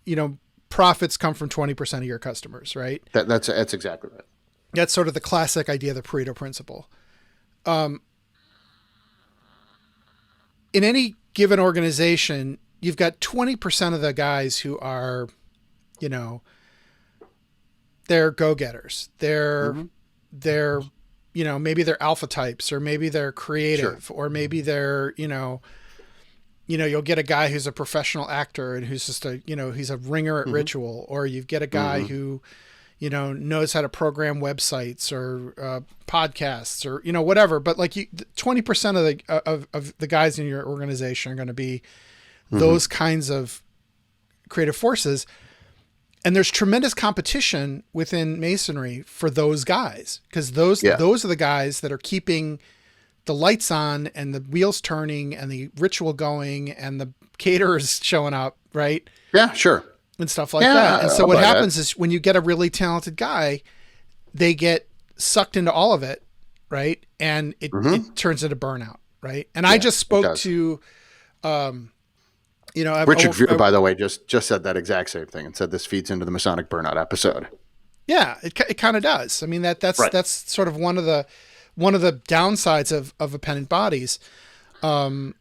you know, profits come from 20% of your customers, right? That's exactly right. That's sort of the classic idea of the Pareto principle. In any given organization, you've got 20% of the guys who are, you know, they're go-getters. They're, you know, maybe they're alpha types, or maybe they're creative, or maybe they're, you know, you'll get a guy who's a professional actor and who's just he's a ringer at ritual, or you get a guy who, you know, knows how to program websites or podcasts or, you know, whatever. But like 20% of the guys in your organization are going to be those kinds of creative forces. And there's tremendous competition within Masonry for those guys, because those are the guys that are keeping the lights on and the wheels turning and the ritual going and the caterers showing up, right? Yeah, sure. And stuff like Yeah, that. And so I'll what buy happens that. is when you get a really talented guy, they get sucked into all of it, right? And it turns into burnout, right? And I Yeah, just it spoke does. to, you know, Richard Vere, by the way, just said that exact same thing and said this feeds into the Masonic burnout episode. yeah, it kind of does. I mean, Right. that's sort of one of the downsides of appendant bodies, and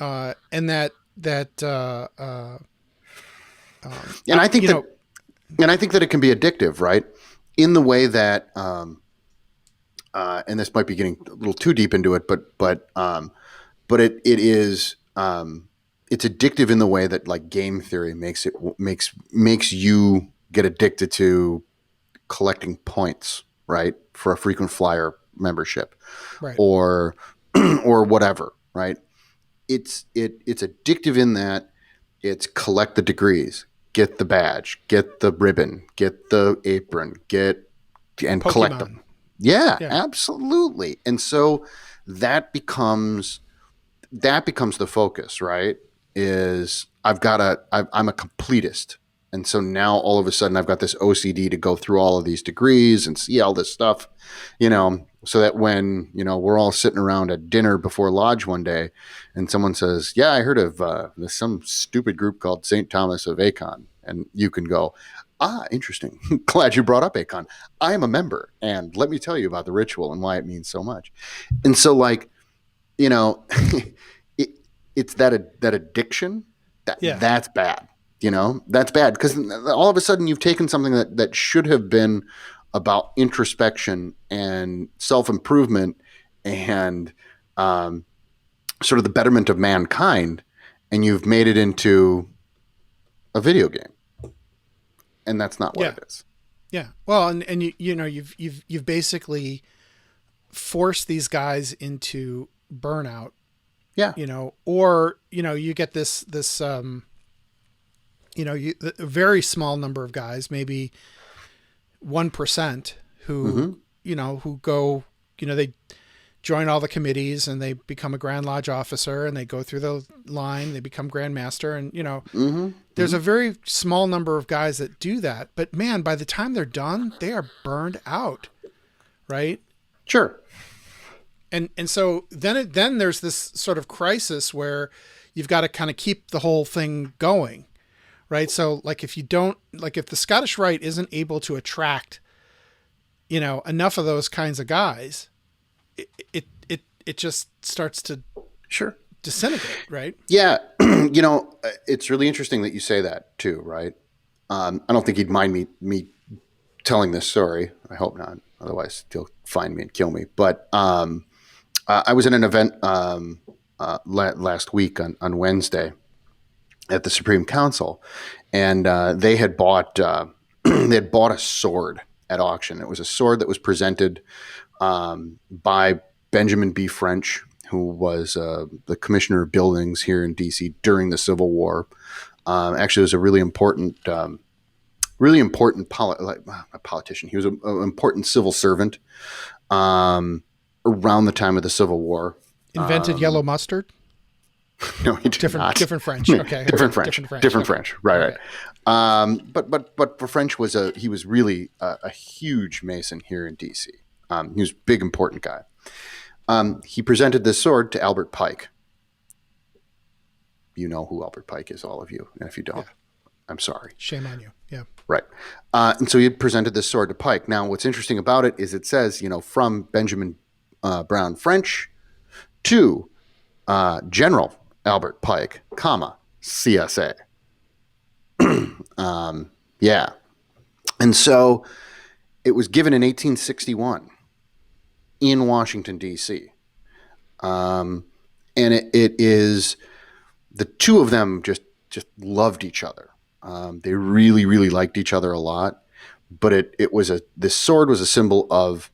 And I think you know, that it can be addictive, right? In the way that, and this might be getting a little too deep into it, but it is it's addictive in the way that like game theory makes you get addicted to collecting points, right, for a frequent flyer membership, right, or or whatever, right? It's addictive in that it's collect the degrees, get the badge, get the ribbon, get the apron, get and collect Pokemon, them. Yeah, yeah, absolutely. And so that becomes the focus, right? Is I'm a completist. And so now all of a sudden I've got this OCD to go through all of these degrees and see all this stuff, so that when, we're all sitting around at dinner before lodge one day and someone says, yeah, I heard of there's some stupid group called St. Thomas of Acon. And you can go, interesting. Glad you brought up Acon. I am a member. And let me tell you about the ritual and why it means so much. And so like, you know, it's that addiction yeah, that's bad. That's bad because all of a sudden you've taken something that should have been about introspection and self-improvement and sort of the betterment of mankind, and you've made it into a video game, and that's not what yeah, it is. yeah. Well, and you've basically forced these guys into burnout, Yeah. or you get a very small number of guys, maybe 1%, who who go, they join all the committees and they become a Grand Lodge officer and they go through the line, they become Grand Master, and there's a very small number of guys that do that. But man, by the time they're done, they are burned out, right? Sure. And so then there's this sort of crisis where you've got to kind of keep the whole thing going, right? So like if the Scottish Rite isn't able to attract, enough of those kinds of guys, it just starts to Sure. disintegrate, right? Yeah. It's really interesting that you say that too, right? I don't think he'd mind me telling this story. I hope not. Otherwise, he'll find me and kill me. But I was in an event last week on Wednesday at the Supreme Council, and they had bought a sword at auction. It was a sword that was presented by Benjamin B. French, who was the commissioner of buildings here in D.C. during the Civil War. Actually, it was a really important a politician. He was an important civil servant around the time of the Civil War. Invented yellow mustard. No, he did not. Different French. Okay. Different French. Different Okay. French. Right. Okay. Right. But for French he was really a huge Mason here in D.C. He was a big, important guy. He presented this sword to Albert Pike. You know who Albert Pike is, all of you. And if you don't, Yeah. I'm sorry. Shame on you. Yeah. Right. And so he had presented this sword to Pike. Now, what's interesting about it is it says, from Benjamin Brown French to General Albert Pike, comma, CSA. Yeah. And so it was given in 1861 in Washington, D.C. And it is the two of them just loved each other. They really, really liked each other a lot. But this sword was a symbol of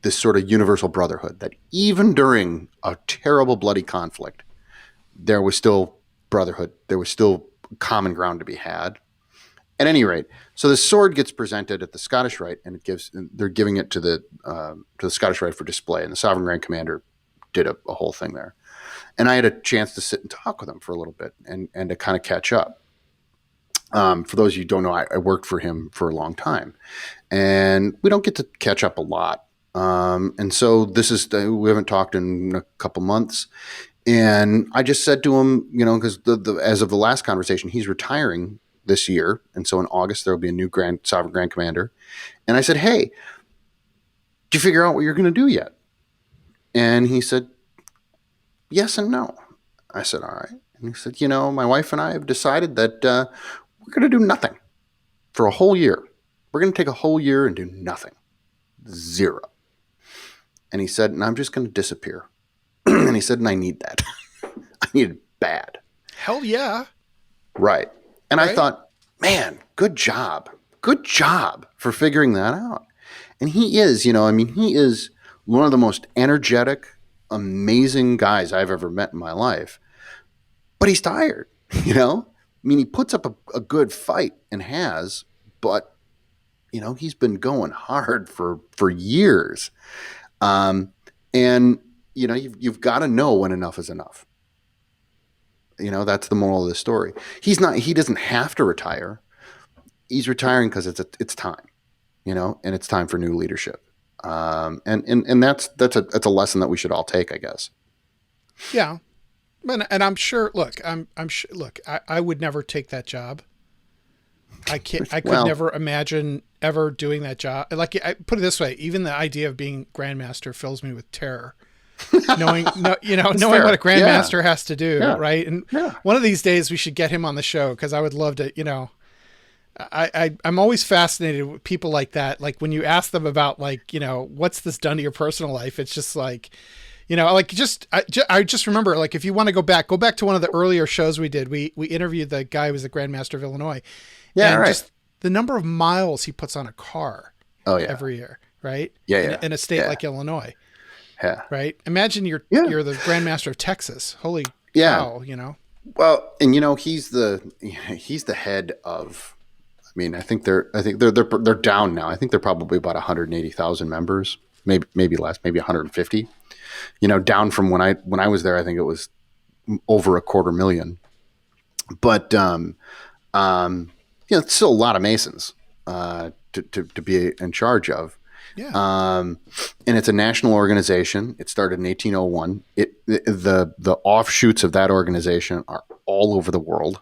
this sort of universal brotherhood, that even during a terrible, bloody conflict, there was still brotherhood. There was still common ground to be had. At any rate, so the sword gets presented at the Scottish Rite, and they're giving it to the Scottish Rite for display, and the Sovereign Grand Commander did a whole thing there. And I had a chance to sit and talk with him for a little bit and to kind of catch up. For those of you who don't know, I worked for him for a long time, and we don't get to catch up a lot. And so we haven't talked in a couple months. And I just said to him, because as of the last conversation, he's retiring this year. And so in August, there will be a new Sovereign Grand Commander. And I said, hey, did you figure out what you're going to do yet? And he said, yes and no. I said, all right. And he said, my wife and I have decided that we're going to do nothing for a whole year. We're going to take a whole year and do nothing. Zero. And he said, and I'm just going to disappear. And he said, and I need that. I need it bad. Hell yeah. Right. And I thought, man, good job. Good job for figuring that out. And he is, he is one of the most energetic, amazing guys I've ever met in my life. But he's tired, he puts up a good fight and has, but, he's been going hard for years. And, you've got to know when enough is enough. That's the moral of the story. He doesn't have to retire. He's retiring because it's time, and it's time for new leadership. And that's a lesson that we should all take, I guess. Yeah. And I'm sure, I would never take that job. I could never imagine ever doing that job. Like, I put it this way, even the idea of being Grandmaster fills me with terror. knowing what a Grandmaster has to do. Yeah. Right. And one of these days we should get him on the show, because I would love to, I'm always fascinated with people like that. Like, when you ask them about, what's this done to your personal life? It's just like, I just remember, like, if you want to go back to one of the earlier shows we did, we interviewed the guy who was the Grandmaster of Illinois. Yeah. And just the number of miles he puts on a car every year. Right. Yeah. In a state like Illinois. Yeah. Right. Imagine you're the Grandmaster of Texas. Holy cow, Well, and he's the head of, I think they're down now. I think they're probably about 180,000 members, maybe less, maybe 150. Down from when I was there, I think it was over 250,000. But it's still a lot of Masons to be in charge of. Yeah. And it's a national organization. It started in 1801. The offshoots of that organization are all over the world.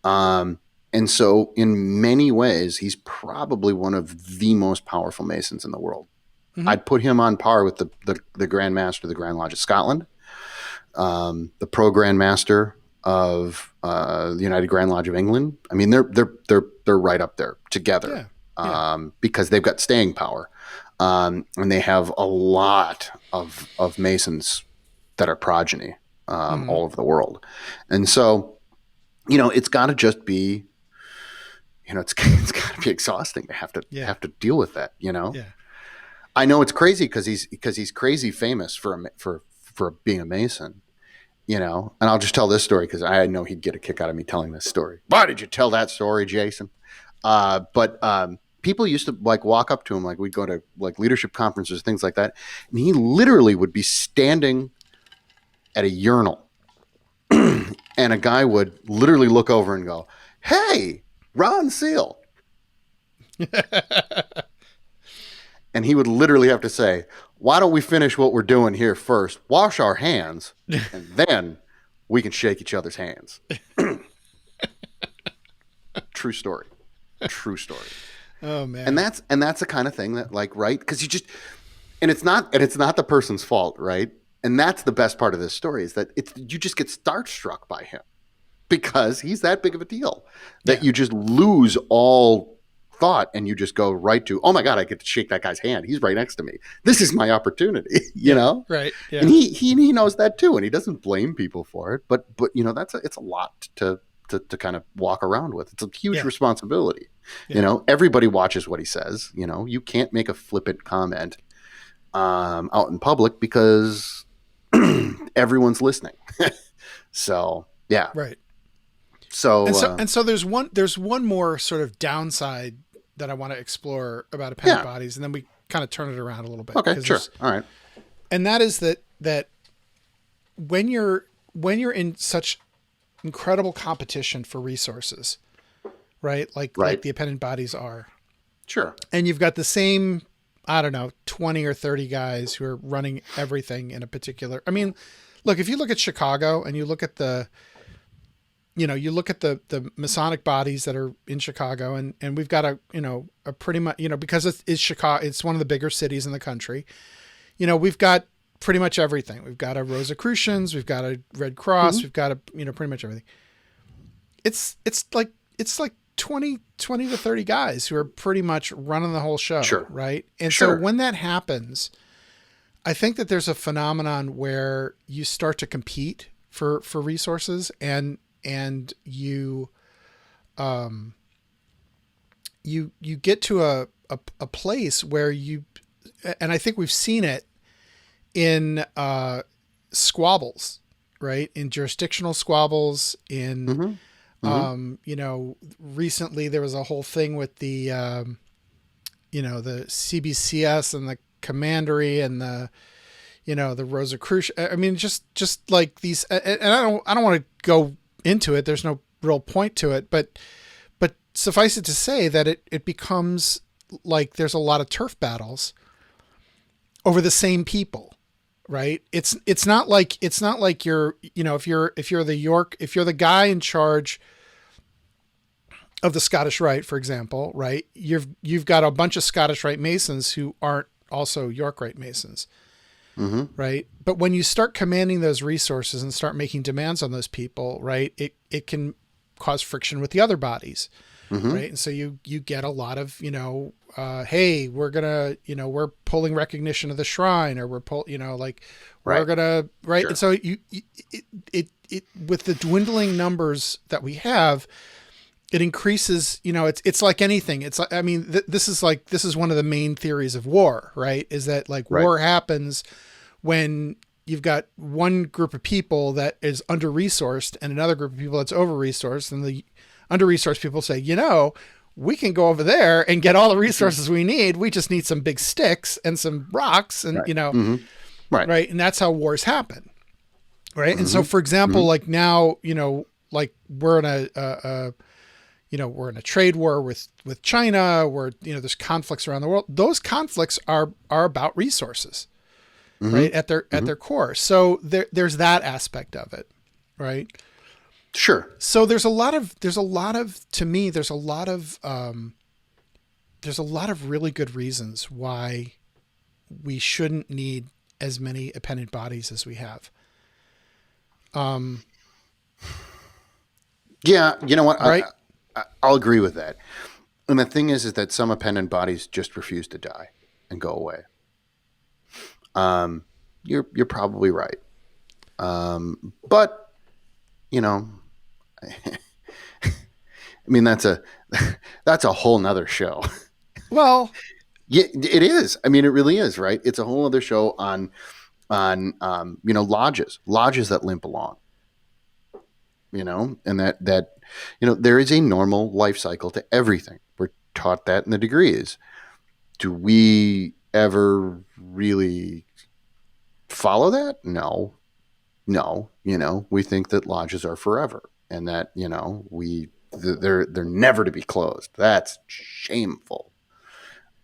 And so in many ways, he's probably one of the most powerful Masons in the world. Mm-hmm. I'd put him on par with the Grand Master of the Grand Lodge of Scotland, the Pro Grand Master of the United Grand Lodge of England. They're right up there together. Because they've got staying power. And they have a lot of Masons that are progeny all over the world. And so, it's got to just be, it's got to be exhausting to have to deal with that, Yeah. I know it's crazy because he's crazy famous for being a Mason, and I'll just tell this story because I know he'd get a kick out of me telling this story. Why did you tell that story, Jason? But people used to walk up to him, we'd go to leadership conferences, things like that. And he literally would be standing at a urinal and a guy would literally look over and go, "Hey, Ron Seal." And he would literally have to say, "Why don't we finish what we're doing here first, wash our hands, and then we can shake each other's hands." True story. True story. Oh man. And that's the kind of thing that right? Because it's not the person's fault, right? And that's the best part of this story is that you just get starstruck by him because he's that big of a deal that you just lose all thought and you just go right to, oh my God, I get to shake that guy's hand. He's right next to me. This is my opportunity, you know? Right. Yeah. And he knows that too. And he doesn't blame people for it, but it's a lot to kind of walk around with. It's a huge responsibility. Yeah. Everybody watches what he says. You can't make a flippant comment out in public because everyone's listening. So yeah. Right. So and so there's one more sort of downside that I want to explore about Appendant Bodies, and then we kind of turn it around a little bit. Okay, sure. All right. And that is that when you're in such incredible competition for resources, right? Like the Appendant Bodies are. Sure. And you've got the same, I don't know, 20 or 30 guys who are running everything in a particular. I mean, look, if you look at Chicago and you look at the Masonic bodies that are in Chicago, and we've got a pretty much, because it's Chicago, it's one of the bigger cities in the country. We've got pretty much everything. We've got a Rosicrucians, we've got a Red Cross, we've got pretty much everything. It's like 20 to 30 guys who are pretty much running the whole show. Sure. Right. And so when that happens, I think that there's a phenomenon where you start to compete for resources, and you get to a place where and I think we've seen it in squabbles, right? In jurisdictional squabbles, in recently there was a whole thing with the CBCS and the Commandery and the Rosicrucian. I mean, just like these, and I don't want to go into it. There's no real point to it, but suffice it to say that it becomes like there's a lot of turf battles over the same people. Right. It's not like you're, if you're the guy in charge of the Scottish Rite, for example, right, you've got a bunch of Scottish Rite Masons who aren't also York Rite Masons. Mm-hmm. Right. But when you start commanding those resources and start making demands on those people, right, it can cause friction with the other bodies. Mm-hmm. Right. And so you get a lot of, hey, we're going to, we're pulling recognition of the shrine, or we're we're going to, right. Sure. And so it with the dwindling numbers that we have, it increases, it's like anything. It's like, I mean, this is one of the main theories of war, right? Is that war happens when you've got one group of people that is under-resourced and another group of people that's over-resourced, and the under-resourced people say, we can go over there and get all the resources we need. We just need some big sticks and some rocks, and, right. And that's how wars happen. Right. Mm-hmm. And so, for example, like now, we're in a trade war with China, where, there's conflicts around the world. Those conflicts are about resources, right? At their core. So there's that aspect of it. Right. Sure. So there's a lot of really good reasons why we shouldn't need as many Appendant Bodies as we have. Yeah. You know what? Right. I'll agree with that. And the thing is that some Appendant Bodies just refuse to die and go away. You're probably right. But, I mean, that's a whole nother show. Well, yeah, it is. I mean, it really is, right? It's a whole other show on lodges that limp along, and that there is a normal life cycle to everything. We're taught that in the degrees. Do we ever really follow that? No, we think that lodges are forever, and that, they're never to be closed. That's shameful.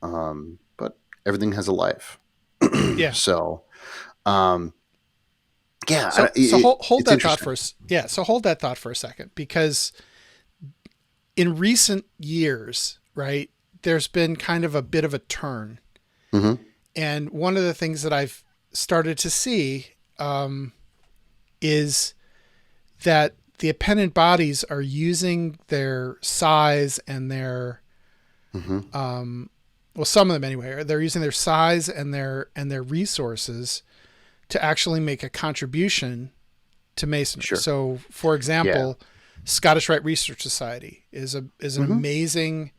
But everything has a life. Yeah. So, yeah. So hold that thought for us. Yeah. So hold that thought for a second, because in recent years, right, there's been kind of a bit of a turn. Mm-hmm. And one of the things that I've started to see, is that the Appendant Bodies are using their size and their, some of them anyway, they're using their size and their resources to actually make a contribution to Masonry. Sure. So, for example, Scottish Rite Research Society is an amazing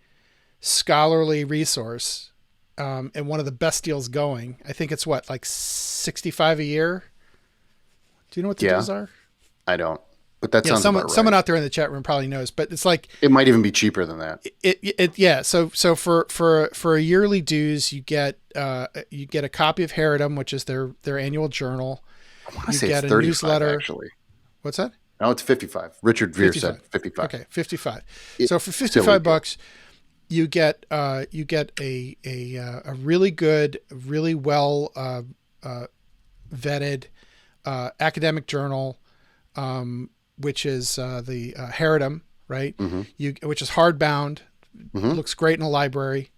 scholarly resource, and one of the best deals going. I think it's like $65 a year. Do you know what the deals are? I don't. But that sounds about right. Someone out there in the chat room probably knows, but it's like it might even be cheaper than that. So for a yearly dues, you get a copy of Herodom, which is their annual journal. I want to You say it's get a 35 newsletter. actually. What's that? No, it's 55. Richard Veer said 55. 55. Okay, 55. It's So for silly deal. $55, you get a really good, really well vetted academic journal, which is the Heredom, right? Which is hardbound, looks great in a library.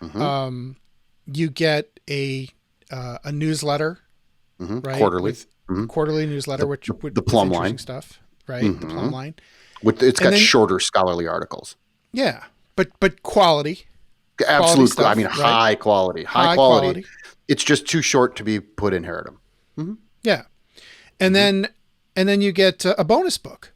You get a newsletter, right? Quarterly. With quarterly newsletter, which The plumb with interesting line. stuff, right? The plumb line. It's got then- shorter scholarly articles. Yeah, but quality. Absolute. stuff, I mean, right? high quality. High quality. It's just too short to be put in Heredom. Yeah, and then you get a bonus book,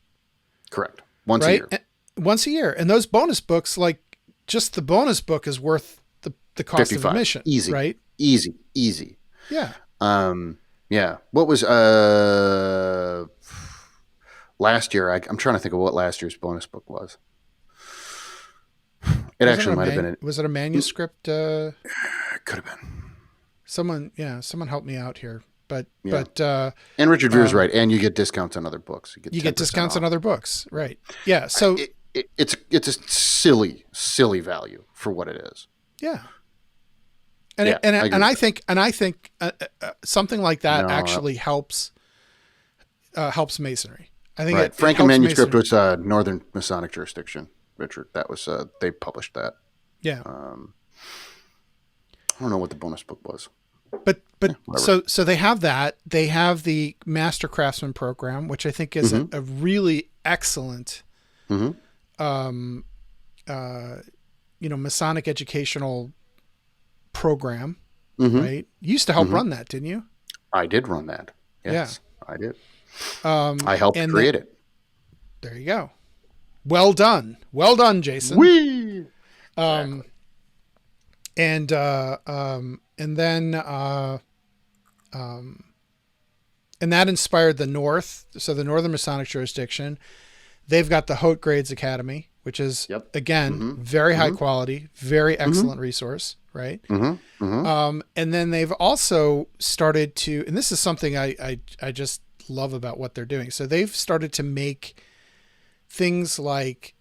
Correct. Once a right? year. Once a year, and those bonus books, like just the bonus book, is worth the cost 55. of admission, Easy. right? Easy. Yeah. Yeah. What was last year? I'm trying to think of what last year's bonus book was. It actually might have been. Was it a manuscript? It could have been. Someone help me out here. But And Richard Veer's right, and you get discounts on other books. You get discounts off. on other books, right? Yeah. So it's a silly value for what it is. Yeah. And I think something like that actually helps Masonry. I think right. it Franken helps manuscript Masonry. was Northern Masonic jurisdiction, Richard. That was they published that. Yeah. I don't know what the bonus book was. But so they have that. They have the Master Craftsman program, which I think is a really excellent Masonic educational program, right? You used to help run that, didn't you? I did run that. Yes, yeah. I did. I helped create it. There you go. Well done, Jason. Whee! Exactly. And then that inspired the North. So the Northern Masonic jurisdiction, they've got the Haute Grades Academy, which is again very high quality, very excellent resource, right? And then they've also started to, and this is something I just love about what they're doing. So they've started to make things like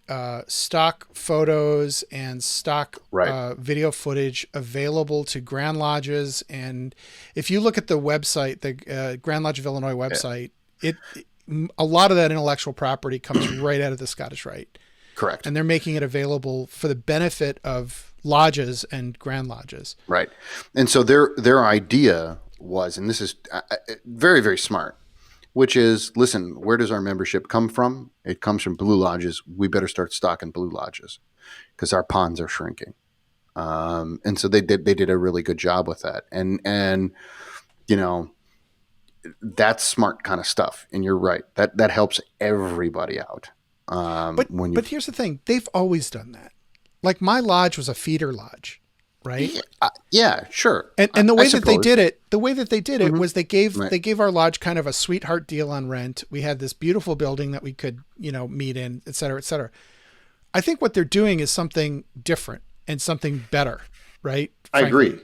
stock photos and stock video footage available to Grand Lodges. And if you look at the website, the Grand Lodge of Illinois website, a lot of that intellectual property comes right out of the Scottish Rite. Correct. And they're making it available for the benefit of lodges and Grand Lodges. Right. And so their idea was, and this is very, very smart, which is, listen, where does our membership come from? It comes from Blue Lodges. We better start stocking Blue Lodges because our ponds are shrinking. And so they did a really good job with that. And that's smart kind of stuff. And you're right. That helps everybody out. But here's the thing. They've always done that. Like my lodge was a feeder lodge. Right. Yeah, sure. And the way that they did it was they gave our lodge kind of a sweetheart deal on rent. We had this beautiful building that we could, meet in, et cetera, et cetera. I think what they're doing is something different and something better. Right. Frankly. I agree.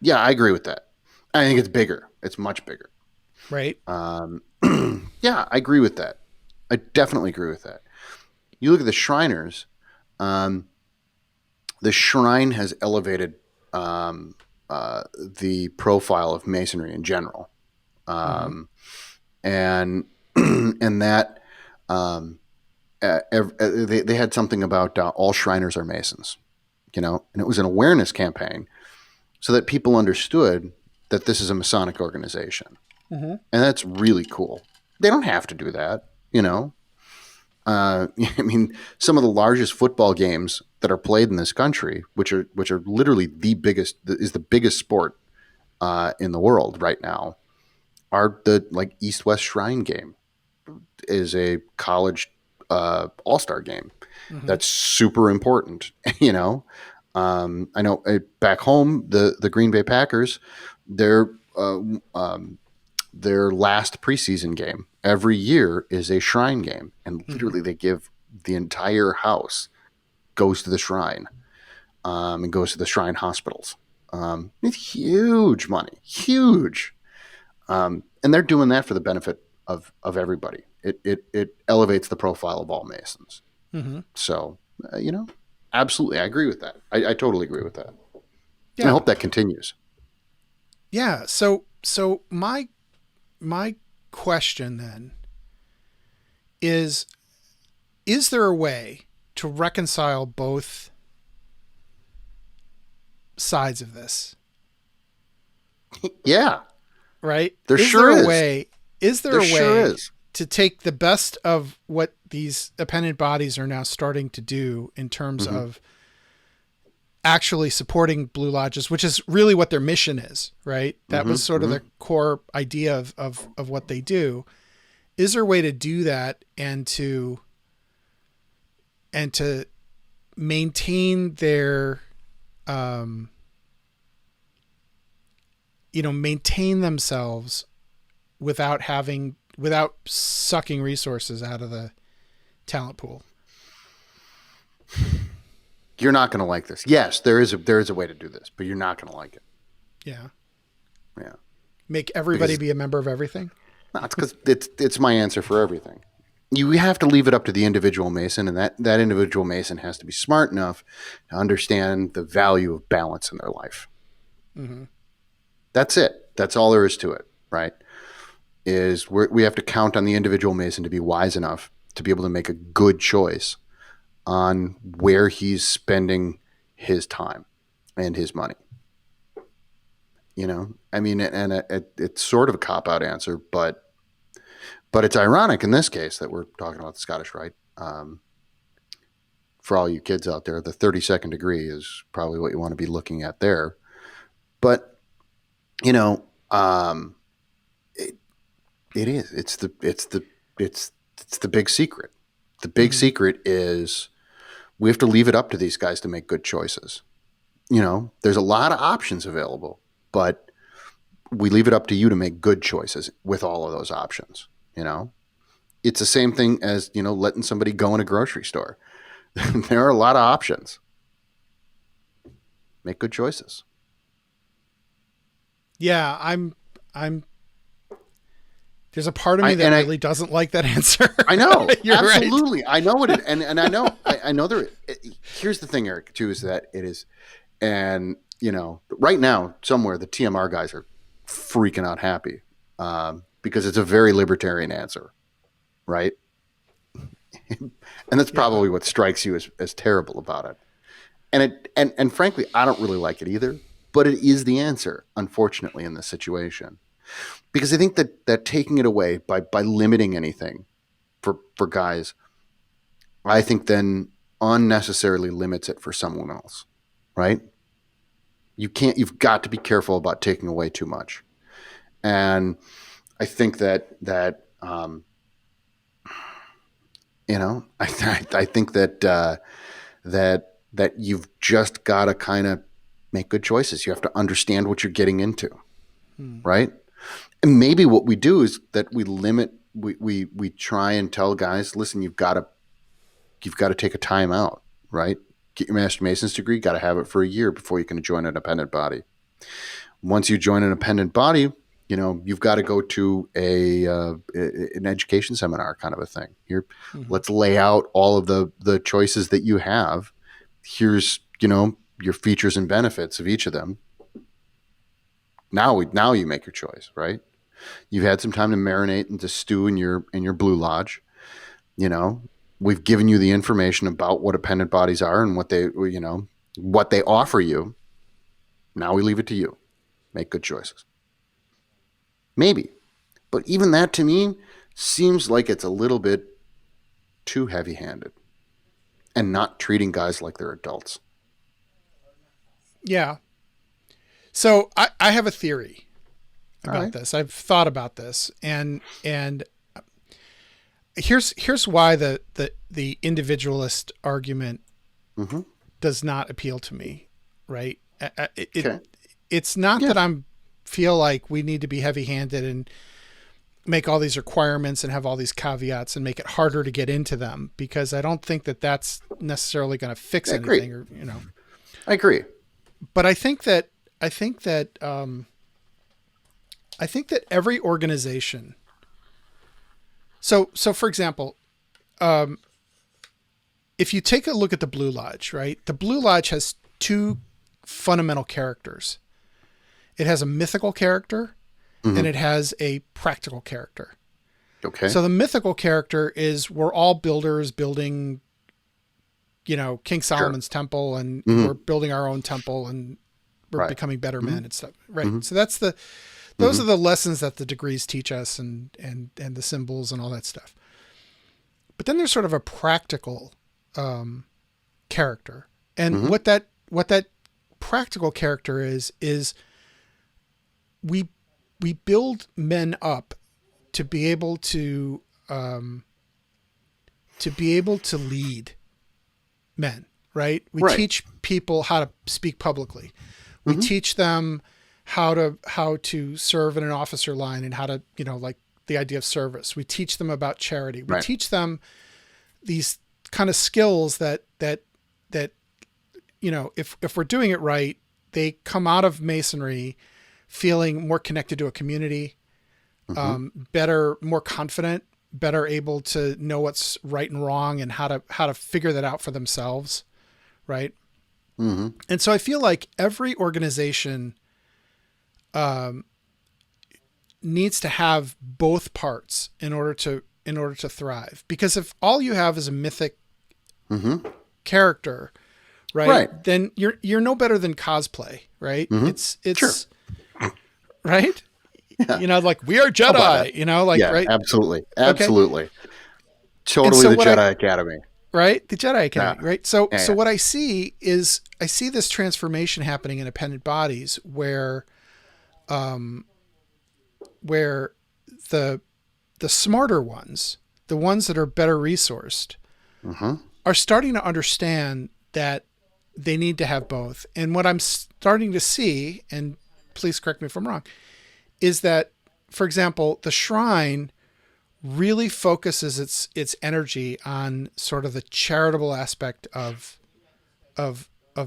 Yeah, I agree with that. I think it's bigger. It's much bigger. Right. Yeah, I agree with that. I definitely agree with that. You look at the Shriners, the Shrine has elevated the profile of Masonry in general, and that they had something about all Shriners are Masons, and it was an awareness campaign so that people understood that this is a Masonic organization, and that's really cool. They don't have to do that, I mean, some of the largest football games that are played in this country, which are literally the biggest sport in the world right now, are the East-West Shrine game. Is a college all-star game. That's super important. I know back home the Green Bay Packers, their last preseason game every year is a shrine game, and literally they give the entire house goes to the shrine, and goes to the shrine hospitals. It's huge money, huge. And and they're doing that for the benefit of everybody. It elevates the profile of all Masons. Mm-hmm. So, absolutely. I agree with that. I totally agree with that. Yeah. I hope that continues. Yeah. So my question then is there a way to reconcile both sides of this? Yeah. Right? There is sure there a is. way? Is there a sure way is. to take the best of what these appendant bodies are now starting to do in terms of actually supporting Blue Lodges, which is really what their mission is, right? That was sort of the core idea of what they do. Is there a way to do that and to maintain their, maintain themselves without sucking resources out of the talent pool? You're not going to like this. Yes, there is a way to do this, but you're not going to like it. Yeah. Yeah. Make everybody be a member of everything? No, it's because it's my answer for everything. You have to leave it up to the individual Mason, and that individual Mason has to be smart enough to understand the value of balance in their life. Mm-hmm. That's it. That's all there is to it, right? We have to count on the individual Mason to be wise enough to be able to make a good choice on where he's spending his time and his money. I mean, and it's sort of a cop-out answer, but it's ironic in this case that we're talking about the Scottish Rite. For all you kids out there, the 32nd degree is probably what you want to be looking at there. But, it is. It's the big secret. The big secret is we have to leave it up to these guys to make good choices. There's a lot of options available, but we leave it up to you to make good choices with all of those options. It's the same thing as, letting somebody go in a grocery store. There are a lot of options. Make good choices. Yeah, I'm there's a part of me that really doesn't like that answer. I know. You're absolutely. Right. I know it. And I know, I know there, here's the thing, Eric, too, is that it is, and right now somewhere the TMR guys are freaking out happy because it's a very libertarian answer. Right. And that's probably what strikes you as terrible about it. And frankly, I don't really like it either, but it is the answer, unfortunately, in this situation. Because I think that taking it away by limiting anything for guys, I think then unnecessarily limits it for someone else, right? You've got to be careful about taking away too much. And I think that I think that you've just got to kind of make good choices. You have to understand what you're getting into, right? And maybe what we do is that we limit. We try and tell guys, listen, you've got to take a time out, right? Get your Master Mason's degree. Got to have it for a year before you can join an appendant body. Once you join an appendant body, you've got to go to an education seminar kind of a thing. Here, let's lay out all of the choices that you have. Here's, your features and benefits of each of them. Now you make your choice, right? You've had some time to marinate and to stew in your Blue Lodge. We've given you the information about what appendant bodies are and what they offer you. Now we leave it to you. Make good choices. Maybe. But even that to me seems like it's a little bit too heavy-handed and not treating guys like they're adults. Yeah. So I have a theory about this. I've thought about this, and here's why the individualist argument does not appeal to me, right? It's not that I'm feel like we need to be heavy-handed and make all these requirements and have all these caveats and make it harder to get into them, because I don't think that that's necessarily going to fix anything. Or I agree. But I think that I think that every organization. So for example, if you take a look at the Blue Lodge, right? The Blue Lodge has two fundamental characters. It has a mythical character and it has a practical character. Okay. So the mythical character is we're all builders building, King Solomon's temple, and we're building our own temple, and we're becoming better men and stuff. Right. So that's those are the lessons that the degrees teach us, and the symbols and all that stuff. But then there's sort of a practical character. And what that practical character is we build men up to be able to lead men, right? We teach people how to speak publicly. We teach them how to serve in an officer line, and how to, like the idea of service. We teach them about charity. We teach them these kind of skills that if we're doing it right, they come out of Masonry feeling more connected to a community, better, more confident, better able to know what's right and wrong, and how to figure that out for themselves. Right. And so I feel like every organization needs to have both parts in order to thrive. Because if all you have is a mythic character, right, then you're no better than cosplay, right? It's right. Yeah. Like we are Jedi, right? Absolutely. Okay. Totally so the Jedi Academy. Right. The Jedi Academy. Right. So what I see is this transformation happening in Appendant Bodies where the smarter ones, the ones that are better resourced, are starting to understand that they need to have both. And what I'm starting to see, and please correct me if I'm wrong, is that, for example, the shrine really focuses its energy on sort of the charitable aspect of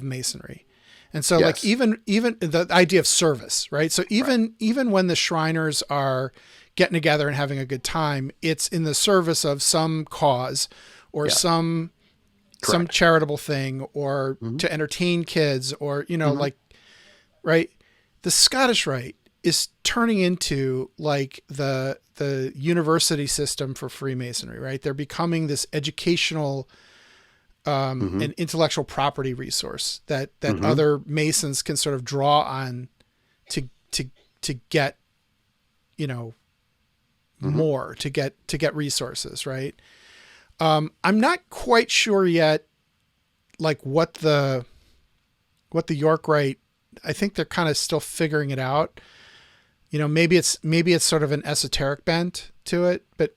Masonry. And so like even the idea of service, right? So even when the Shriners are getting together and having a good time, it's in the service of some cause or some charitable thing, or to entertain kids, or, like, right. The Scottish Rite is turning into like the university system for Freemasonry, right? They're becoming this educational and intellectual property resource that other Masons can sort of draw on to get, more, to get resources. Right. I'm not quite sure yet, like what the York Rite, I think they're kind of still figuring it out. Maybe it's sort of an esoteric bent to it, but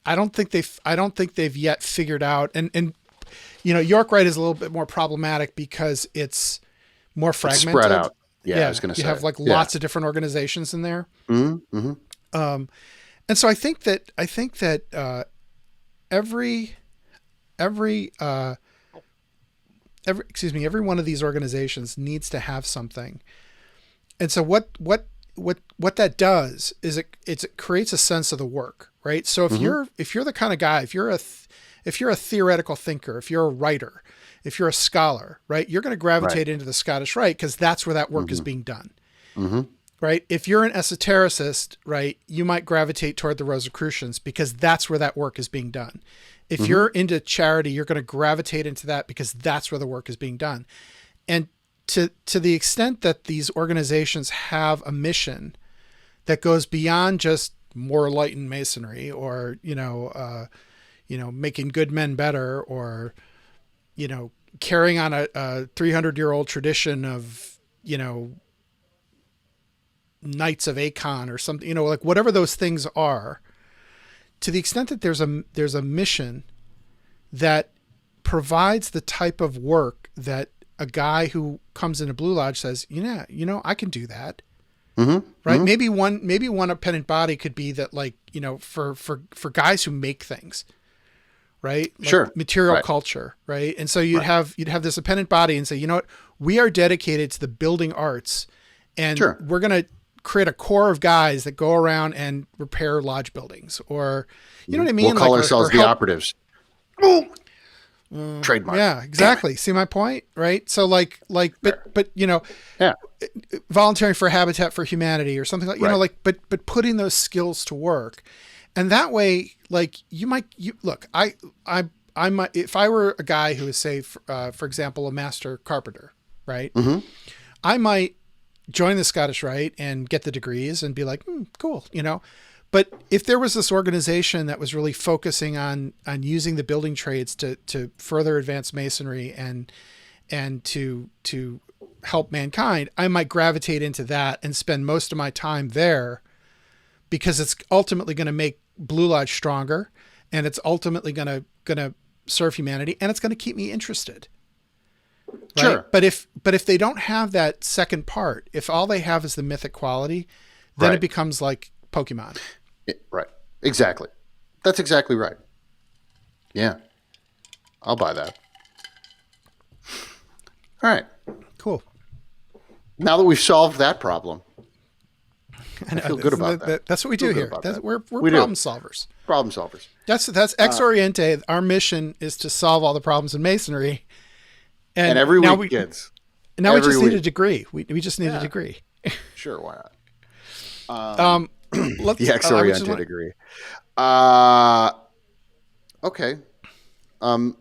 I don't think they've yet figured out. And York Rite is a little bit more problematic because it's more fragmented. It's spread out. Yeah, I was going to say. You have like lots of different organizations in there. And so I think that every one of these organizations needs to have something. And so what that does is it creates a sense of the work, right? So if you're the kind of guy, if you're a theoretical thinker, if you're a writer, if you're a scholar, right, you're going to gravitate into the Scottish Rite because that's where that work is being done. Right. If you're an esotericist, right, you might gravitate toward the Rosicrucians because that's where that work is being done. If you're into charity, you're going to gravitate into that because that's where the work is being done. And to the extent that these organizations have a mission that goes beyond just more enlightened Masonry, or, making good men better, or, carrying on a 300-year-old tradition of, Knights of Acon or something, like whatever those things are, to the extent that there's a mission that provides the type of work that a guy who comes into Blue Lodge says, I can do that. Right. Maybe one appendant body could be that, like, for guys who make things, right? Like material culture. Right. And so you'd have this appendant body and say, we are dedicated to the building arts, and we're going to create a core of guys that go around and repair lodge buildings, or you know what I mean? We'll call like, ourselves or the help, operatives. Trademark. yeah, exactly. See my point, right? So but Yeah. volunteering for Habitat for Humanity or something like, Right. but putting those skills to work. And that way, like you look, I might, if I were a guy who is, say, for example, a master carpenter, right? Mm-hmm. I might join the Scottish Rite and get the degrees and be like, cool, But if there was this organization that was really focusing on using the building trades to further advance masonry and to help mankind, I might gravitate into that and spend most of my time there, because it's ultimately going to make Blue Lodge stronger, and it's ultimately going to serve humanity, and it's going to keep me interested. Right? Sure. But if they don't have that second part, if all they have is the mythic quality, then it becomes like Pokemon. Right. Exactly. That's exactly right. Yeah. I'll buy that. All right. Cool. Now that we've solved that problem, I feel good about that. That's what we do here. We're We problem do. solvers. Problem solvers. That's X-Oriente. Our mission is to solve all the problems in masonry. And every week, kids. Now we just need a week. degree. We just need a degree. Sure, why not? The X-Oriente degree. Okay. I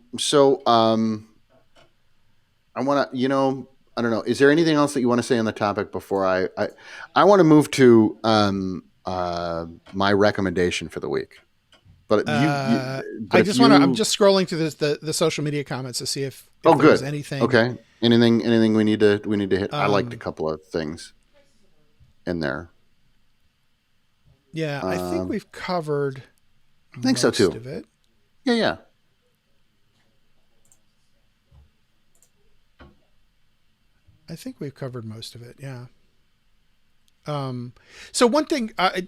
want to, I don't know. Is there anything else that you want to say on the topic before I want to move to my recommendation for the week? But I'm just scrolling through the social media comments to see if good. there's anything. Okay. Anything we need to hit? I liked a couple of things in there. Yeah, I think we've covered. I think so too. Most of it. Yeah. I think we've covered most of it. Yeah. So one thing I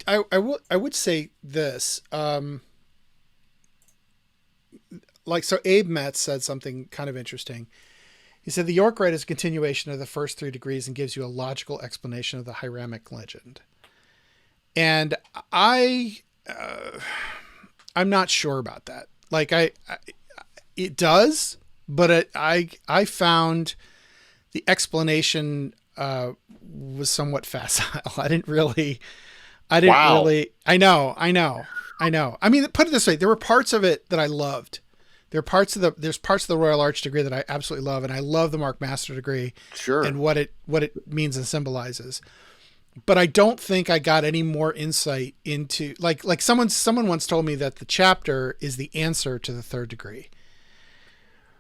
would say this, so Abe Metz said something kind of interesting. He said the York Rite is a continuation of the first 3 degrees and gives you a logical explanation of the Hiramic legend. And I'm not sure about that. Like it does, but I found the explanation was somewhat facile. I know. I mean, put it this way, there were parts of it that I loved. There's parts of the Royal Arch degree that I absolutely love, and I love the Mark Master degree. Sure. And what it means and symbolizes. But I don't think I got any more insight into like someone once told me that the chapter is the answer to the 3rd degree.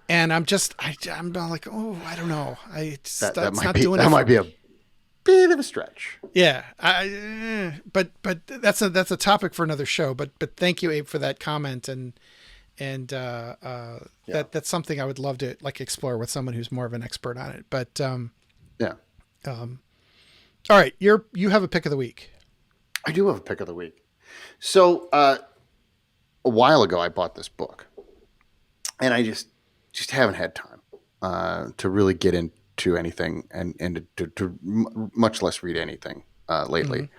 And I'm like, oh, I don't know. That might be a bit of a stretch. Yeah. But that's a topic for another show. But thank you, Abe, for that comment. And that's something I would love to explore with someone who's more of an expert on it. But, yeah. All right. You have a pick of the week. I do have a pick of the week. So, a while ago I bought this book, and I just haven't had time to really get into anything and to much less read anything lately.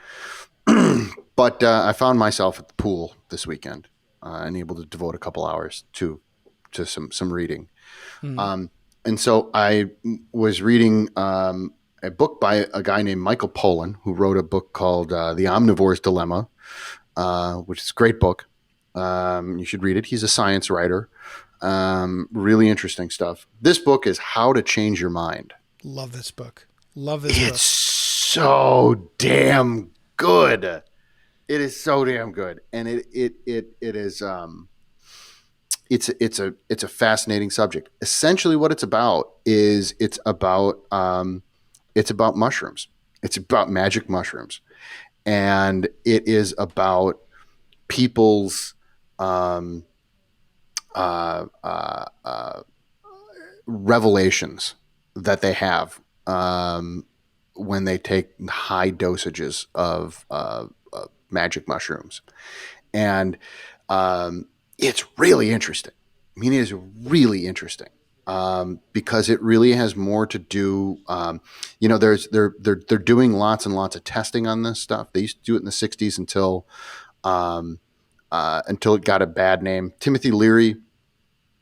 Mm-hmm. But I found myself at the pool this weekend and able to devote a couple hours to some reading. Mm-hmm. And so I was reading a book by a guy named Michael Pollan, who wrote a book called The Omnivore's Dilemma, which is a great book. You should read it. He's a science writer. Really interesting stuff. This book is How to Change Your Mind. Love this book. It's so damn good. It is so damn good. And it is it's a fascinating subject. Essentially what it's about is it's about mushrooms. It's about magic mushrooms. And it is about people's revelations that they have when they take high dosages of magic mushrooms. And it's really interesting. I mean, it is really interesting. because it really has more to do. They're doing lots and lots of testing on this stuff. They used to do it in the '60s um, until it got a bad name. Timothy Leary.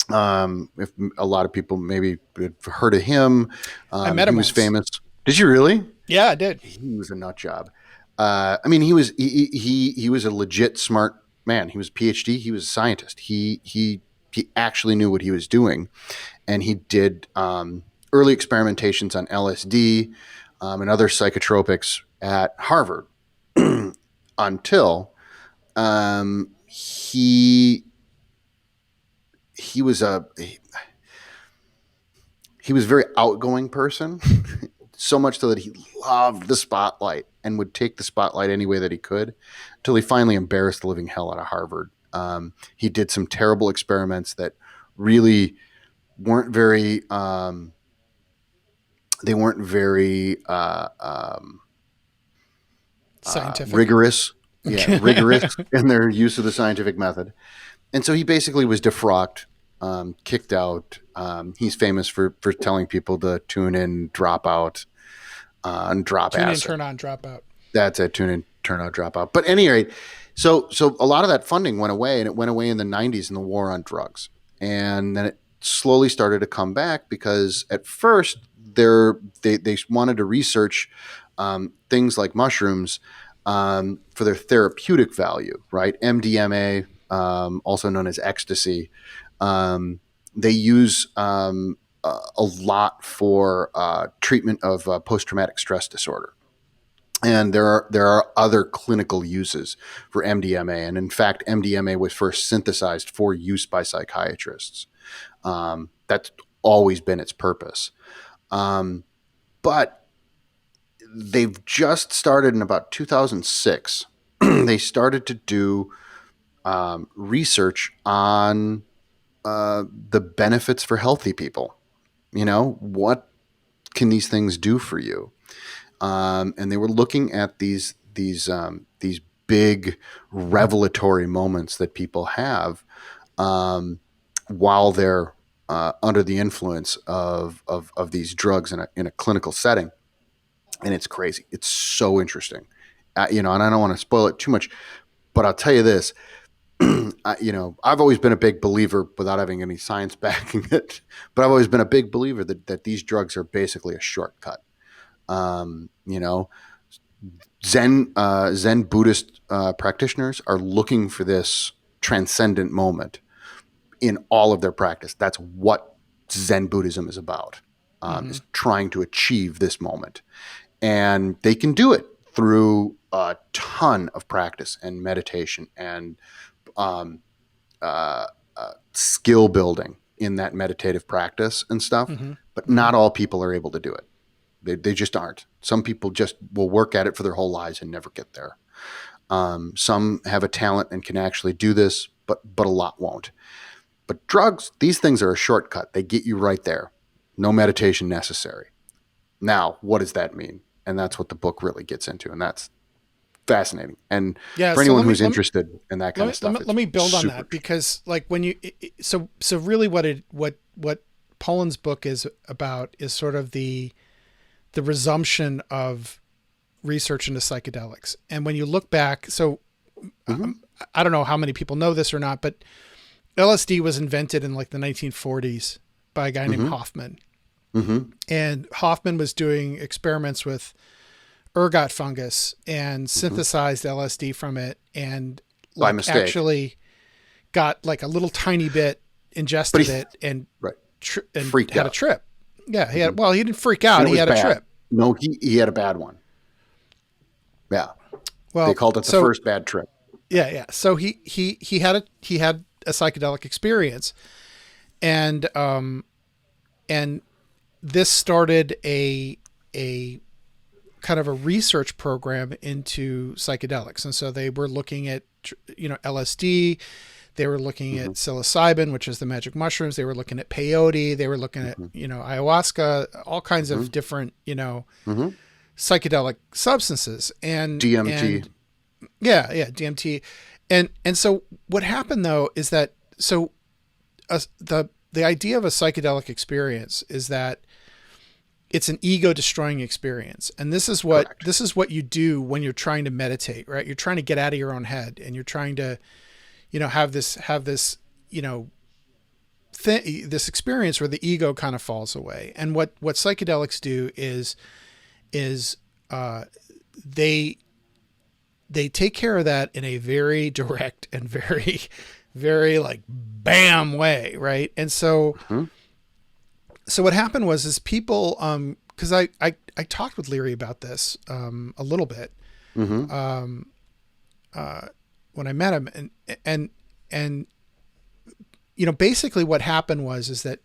If a lot of people maybe have heard of him, I met he him was once. famous. Did you really? Yeah, I did. He was a nut job. I mean, he was a legit smart man. He was a PhD. He was a scientist. He actually knew what he was doing, and he did early experimentations on LSD and other psychotropics at Harvard until he was he was a very outgoing person, so much so that he loved the spotlight and would take the spotlight any way that he could, until he finally embarrassed the living hell out of Harvard. He did some terrible experiments that really weren't very they weren't very Scientific. rigorous. Yeah, rigorous in their use of the scientific method. And so he basically was defrocked, kicked out. He's famous for telling people to tune in, drop out, and drop Tune in, acid. turn on, drop out. That's it. Tune in, turn out, drop out. But at any rate, so a lot of that funding went away, and it went away in the '90s in the war on drugs, and then it slowly started to come back because at first they wanted to research things like mushrooms for their therapeutic value, right? MDMA, also known as ecstasy. They use a lot for treatment of post-traumatic stress disorder. And there are other clinical uses for MDMA. And in fact, MDMA was first synthesized for use by psychiatrists. That's always been its purpose. But they've just started in about 2006. They started to do research on the benefits for healthy people. What can these things do for you? And they were looking at these big revelatory moments that people have while they're under the influence of these drugs in a clinical setting. And it's crazy. It's so interesting. And I don't want to spoil it too much, but I'll tell you this. I've always been a big believer, without having any science backing it, but I've always been a big believer that these drugs are basically a shortcut. Zen Buddhist practitioners are looking for this transcendent moment in all of their practice. That's what Zen Buddhism is about, is trying to achieve this moment. And they can do it through a ton of practice and meditation and skill building in that meditative practice and stuff. But not all people are able to do it. They just aren't. Some people just will work at it for their whole lives and never get there. Some have a talent and can actually do this, but a lot won't. But drugs, these things are a shortcut. They get you right there. No meditation necessary. Now, what does that mean? And that's what the book really gets into. And that's fascinating. And for anyone who's interested in that kind of stuff, let me build on that, because like when you, so really what Pollan's book is about is sort of the resumption of research into psychedelics. And when you look back, I don't know how many people know this or not, but LSD was invented in like the 1940s by a guy named Hoffman. And Hoffman was doing experiments with ergot fungus and synthesized LSD from it, and by mistake actually got like a little tiny bit, ingested it, and freaked had out. A trip. Yeah, he had. Well, he didn't freak out. He had a trip. No, he had a bad one. Yeah. Well, they called it the first bad trip. Yeah. So he had a psychedelic experience, and this started a kind of a research program into psychedelics. And so they were looking at, LSD, they were looking at psilocybin, which is the magic mushrooms. They were looking at peyote. They were looking at, ayahuasca, all kinds of different, psychedelic substances, and DMT. DMT. And so what happened though, is that, the the idea of a psychedelic experience is that it's an ego destroying experience. And this is what you do when you're trying to meditate, right? You're trying to get out of your own head, and you're trying to, have this, this experience where the ego kind of falls away. And what psychedelics do is they take care of that in a very direct and very, very like bam way. Right. And so, so what happened was people, cause I talked with Leary about this, a little bit, when I met him, and, basically what happened is that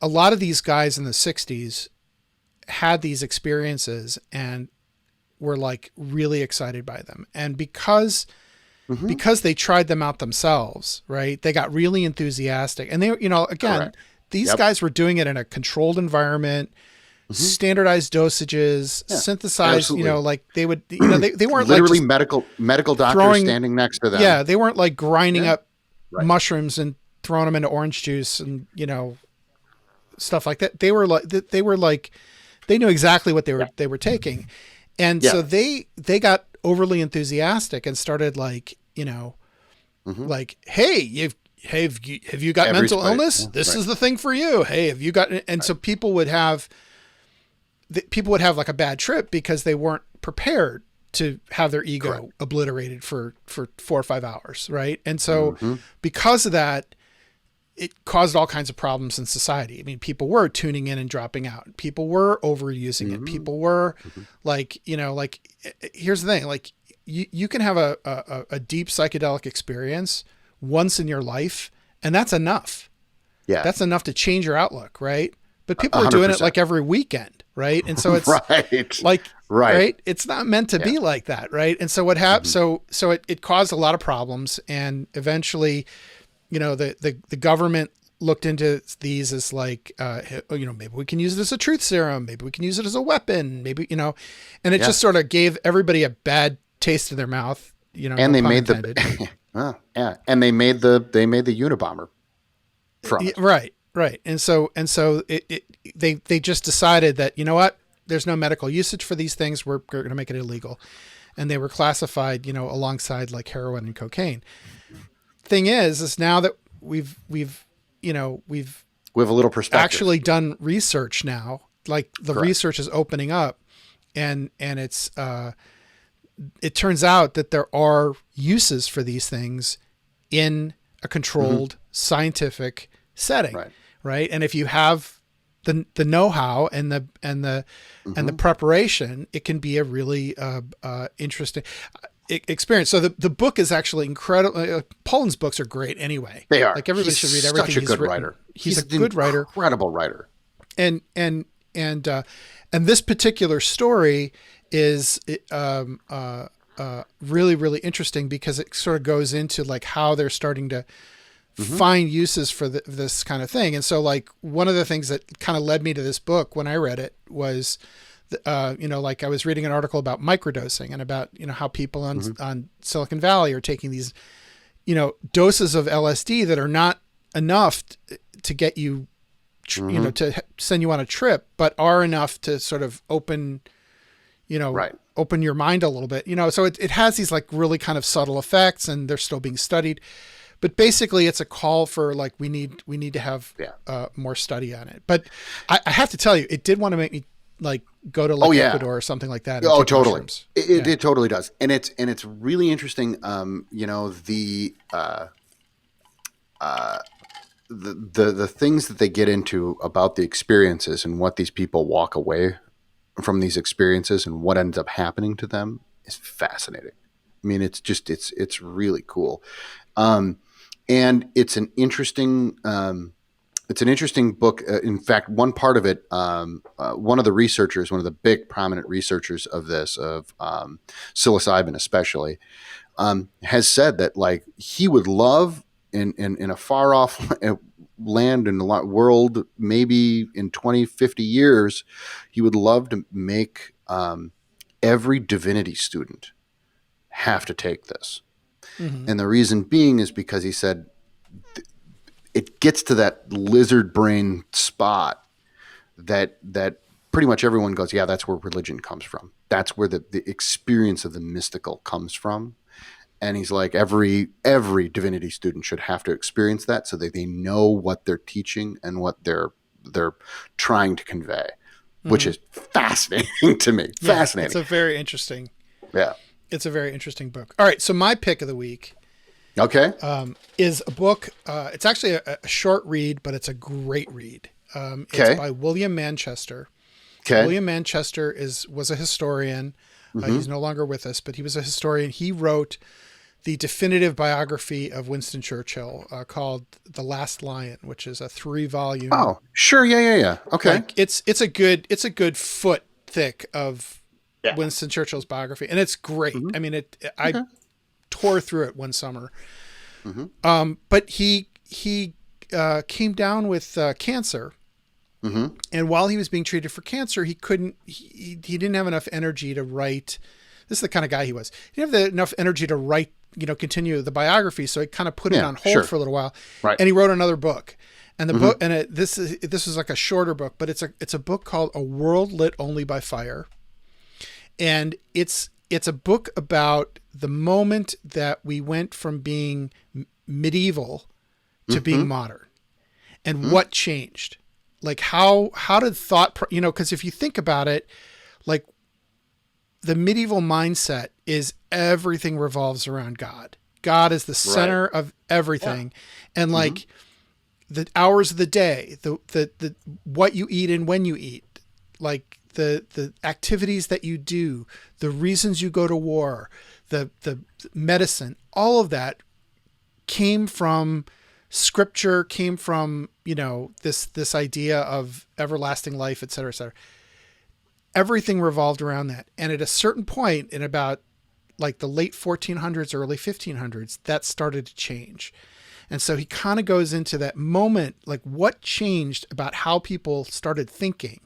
a lot of these guys in the 60s had these experiences and were like really excited by them. And because they tried them out themselves, right, they got really enthusiastic. And they, again, correct. These guys were doing it in a controlled environment, standardized dosages, synthesized, absolutely. Like they would, they weren't literally like medical doctors standing next to them. Yeah. They weren't like grinding up mushrooms and throwing them into orange juice and, stuff like that. They were like, they knew exactly what they were taking. And so they got overly enthusiastic and started like, like, hey, have you got mental illness? This is the thing for you. Hey, have you got, and so people would have like a bad trip because they weren't prepared to have their ego obliterated for 4 or 5 hours. Right. And so because of that, it caused all kinds of problems in society. I mean, people were tuning in and dropping out. People were overusing it. People were like, here's the thing, like you can have a deep psychedelic experience once in your life, and that's enough. Yeah. That's enough to change your outlook. Right. But people are doing it like every weekend. Right. And so it's right. It's not meant to be like that. Right. And so what happened, so it caused a lot of problems, and eventually, the government looked into these as like, maybe we can use it as a truth serum. Maybe we can use it as a weapon. Maybe, and it just sort of gave everybody a bad taste in their mouth, and they made and they made the Unabomber from it. Right. And so they just decided that, there's no medical usage for these things. We're going to make it illegal. And they were classified, alongside like heroin and cocaine. Thing is now that we've a little perspective, actually done research now, like the research is opening up, and it's it turns out that there are uses for these things in a controlled scientific setting. Right. And if you have the know-how and the preparation, it can be a really interesting experience. So the book is actually incredible. Poland's books are great anyway. They are. Like everybody should read everything. Such a good writer. He's a good writer. Incredible writer. And this particular story is really, really interesting because it sort of goes into like how they're starting to find uses for this kind of thing. And so like one of the things that kind of led me to this book when I read it was, like I was reading an article about microdosing and about, how people on Silicon Valley are taking these, doses of LSD that are not enough to get you, to send you on a trip, but are enough to sort of open your mind a little bit, so it has these like really kind of subtle effects, and they're still being studied. But basically, it's a call for like we need to have more study on it. But I have to tell you, it did want to make me like go to Ecuador or something like that. Oh, totally. It totally does, and it's really interesting. The things that they get into about the experiences and what these people walk away from these experiences and what ends up happening to them is fascinating. I mean, it's really cool. And it's an interesting book. In fact, one part of it, one of the big prominent researchers of this, of psilocybin especially, has said that like he would love in a far off land in the world, maybe in 20, 50 years, he would love to make every divinity student have to take this. And the reason being is because he said it gets to that lizard brain spot that pretty much everyone goes, yeah, that's where religion comes from. That's where the experience of the mystical comes from. And he's like, every divinity student should have to experience that so that they know what they're teaching and what they're trying to convey, which is fascinating to me. Yeah, fascinating. It's a very interesting. Yeah. It's a very interesting book. All right. So my pick of the week. Okay. Is a book. It's actually a short read, but it's a great read. It's by William Manchester. Okay. William Manchester was a historian. He's no longer with us, but he was a historian. He wrote the definitive biography of Winston Churchill called The Last Lion, which is a 3-volume. Oh, sure. Yeah. Okay. Like it's a good foot thick of Winston Churchill's biography, and it's great. I mean, I tore through it one summer. But he came down with cancer. And while he was being treated for cancer, he didn't have enough energy to write. This is the kind of guy he was. He didn't have enough energy to write, continue the biography. So he kind of put it on hold for a little while. Right. And he wrote another book. And the book, and this is like a shorter book, but it's a book called A World Lit Only by Fire. And it's a book about the moment that we went from being medieval to being modern, and what changed. Like how did thought, because if you think about it, like the medieval mindset is everything revolves around God. God is the center of everything. Yeah. And like the hours of the day, the what you eat and when you eat, like the activities that you do, the reasons you go to war, the medicine, all of that came from scripture, came from, this idea of everlasting life, et cetera, et cetera. Everything revolved around that. And at a certain point in about like the late 1400s, early 1500s, that started to change. And so he kind of goes into that moment, like what changed about how people started thinking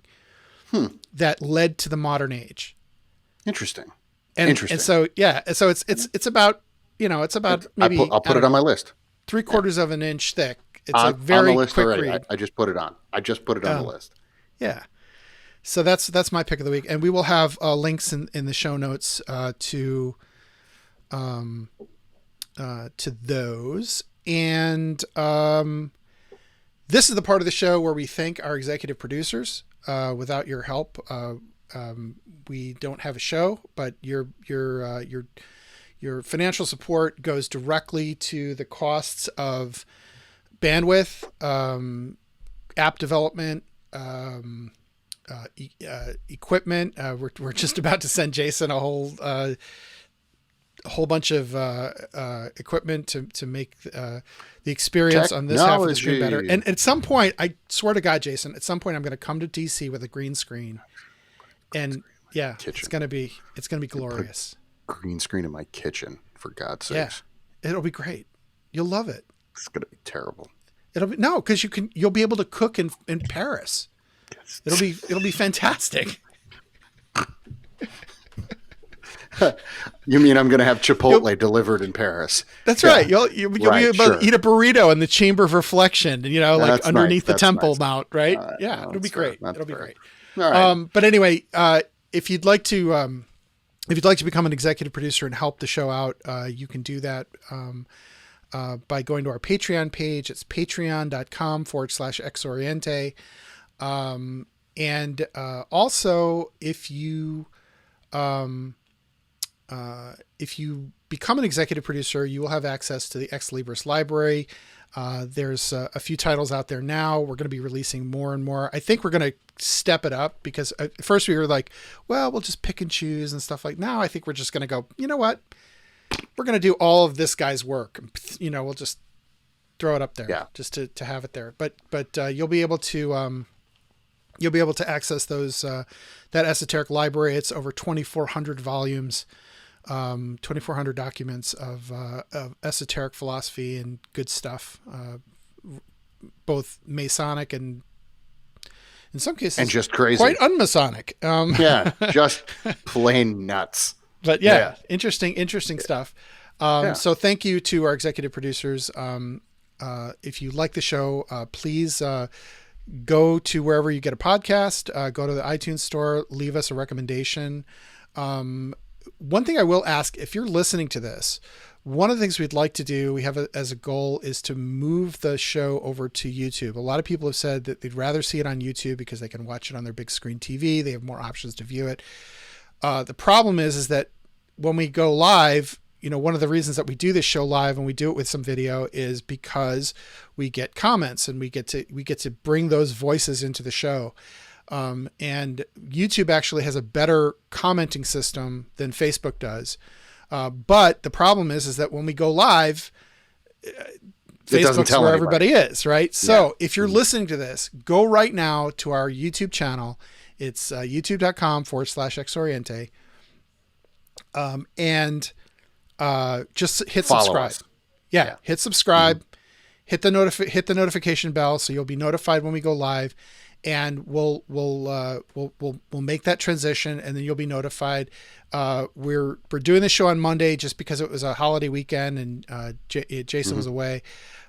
that led to the modern age. Interesting. And so, so it's about, it's about maybe I'll put it on my list. 3/4 of an inch thick. It's a very on the list quick already. read. I just put it on. I just put it on the list. Yeah. So that's my pick of the week. And we will have links in the show notes to those. And this is the part of the show where we thank our executive producers. Without your help, we don't have a show, but your financial support goes directly to the costs of bandwidth, app development, equipment. We're just about to send Jason a whole bunch of equipment to make the experience on this half of the screen better. And at some point, I swear to God, Jason, at some point I'm going to come to DC with a green screen, and it's going to be glorious. Green screen in my kitchen, for God's sakes. Yeah, it'll be great. You'll love it. It's going to be terrible. Because you'll be able to cook in Paris. It'll be fantastic. You mean I'm going to have Chipotle delivered in Paris? That's right. You'll be able to eat a burrito in the Chamber of Reflection, like underneath the Temple Mount, right? It'll be great. It'll be great. All right. But anyway, if you'd like to become an executive producer and help the show out, you can do that by going to our Patreon page. It's patreon.com/X-Oriente. And also, if you become an executive producer, you will have access to the Ex Libris library. There's a few titles out there now. We're going to be releasing more and more. I think we're going to step it up because at first we were like, well, we'll just pick and choose and stuff like. Now I think we're just going to go, you know what? We're going to do all of this guy's work. We'll just throw it up there just to have it there. But you'll be able to access those that esoteric library. It's over 2,400 volumes. 2,400 documents of esoteric philosophy and good stuff, both Masonic and in some cases, and just crazy, quite unmasonic. Just plain nuts. But interesting stuff. So thank you to our executive producers. if you like the show, please go to wherever you get a podcast, go to the iTunes store, leave us a recommendation. One thing I will ask, if you're listening to this, one of the things we'd like to do, we have as a goal, is to move the show over to YouTube. A lot of people have said that they'd rather see it on YouTube because they can watch it on their big screen TV. They have more options to view it. The problem is that when we go live, one of the reasons that we do this show live and we do it with some video is because we get comments and we get to bring those voices into the show. And YouTube actually has a better commenting system than Facebook does. But the problem is that when we go live, Facebook's where everybody is, right? So if you're listening to this, go right now to our YouTube channel. It's youtube.com/X-Oriente. And just hit subscribe. Hit subscribe, hit the notification bell, so you'll be notified when we go live, and we'll make that transition, and then you'll be notified. We're doing the show on Monday just because it was a holiday weekend and Jason was away.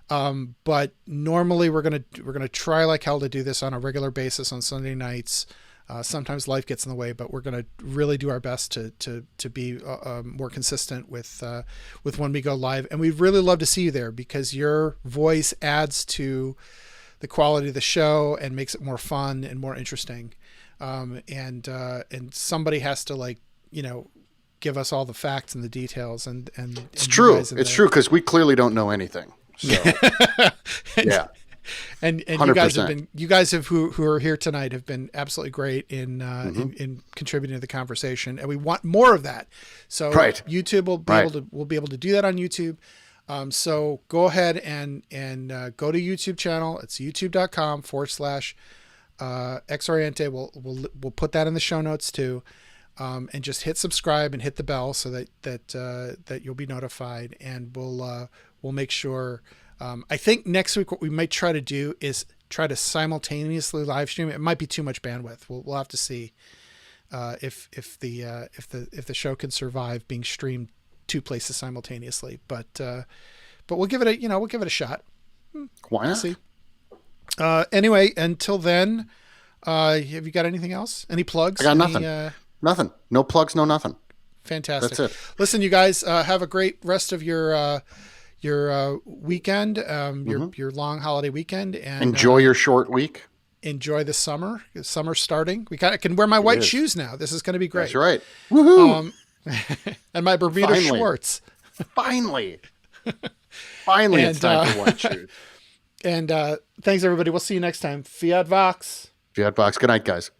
But normally we're gonna try like hell to do this on a regular basis on Sunday nights. Sometimes life gets in the way, but we're going to really do our best to be more consistent with when we go live. And we'd really love to see you there because your voice adds to the quality of the show and makes it more fun and more interesting. And somebody has to give us all the facts and the details and it's true. It's true. Cause we clearly don't know anything. So yeah. And 100%. you guys who are here tonight have been absolutely great in contributing to the conversation, and we want more of that. So YouTube will be able to do that on YouTube. So go ahead and go to YouTube channel. It's youtube.com/X-Oriente. We'll put that in the show notes too. And just hit subscribe and hit the bell so that you'll be notified, and we'll make sure. I think next week what we might try to do is try to simultaneously live stream. It might be too much bandwidth. We'll have to see if the show can survive being streamed two places simultaneously. But we'll give it a shot. Why not? See. Anyway, until then, have you got anything else? Any plugs? I got nothing. Nothing. No plugs. No nothing. Fantastic. That's it. Listen, you guys, have a great rest of your weekend, your long holiday weekend, and enjoy your short week. Enjoy the summer. Summer's starting. I can wear my white shoes now. This is going to be great. That's right. Woohoo! And my Bermuda shorts. Finally, it's time for white shoes. And thanks everybody. We'll see you next time. Fiat Vox. Fiat Vox. Good night, guys.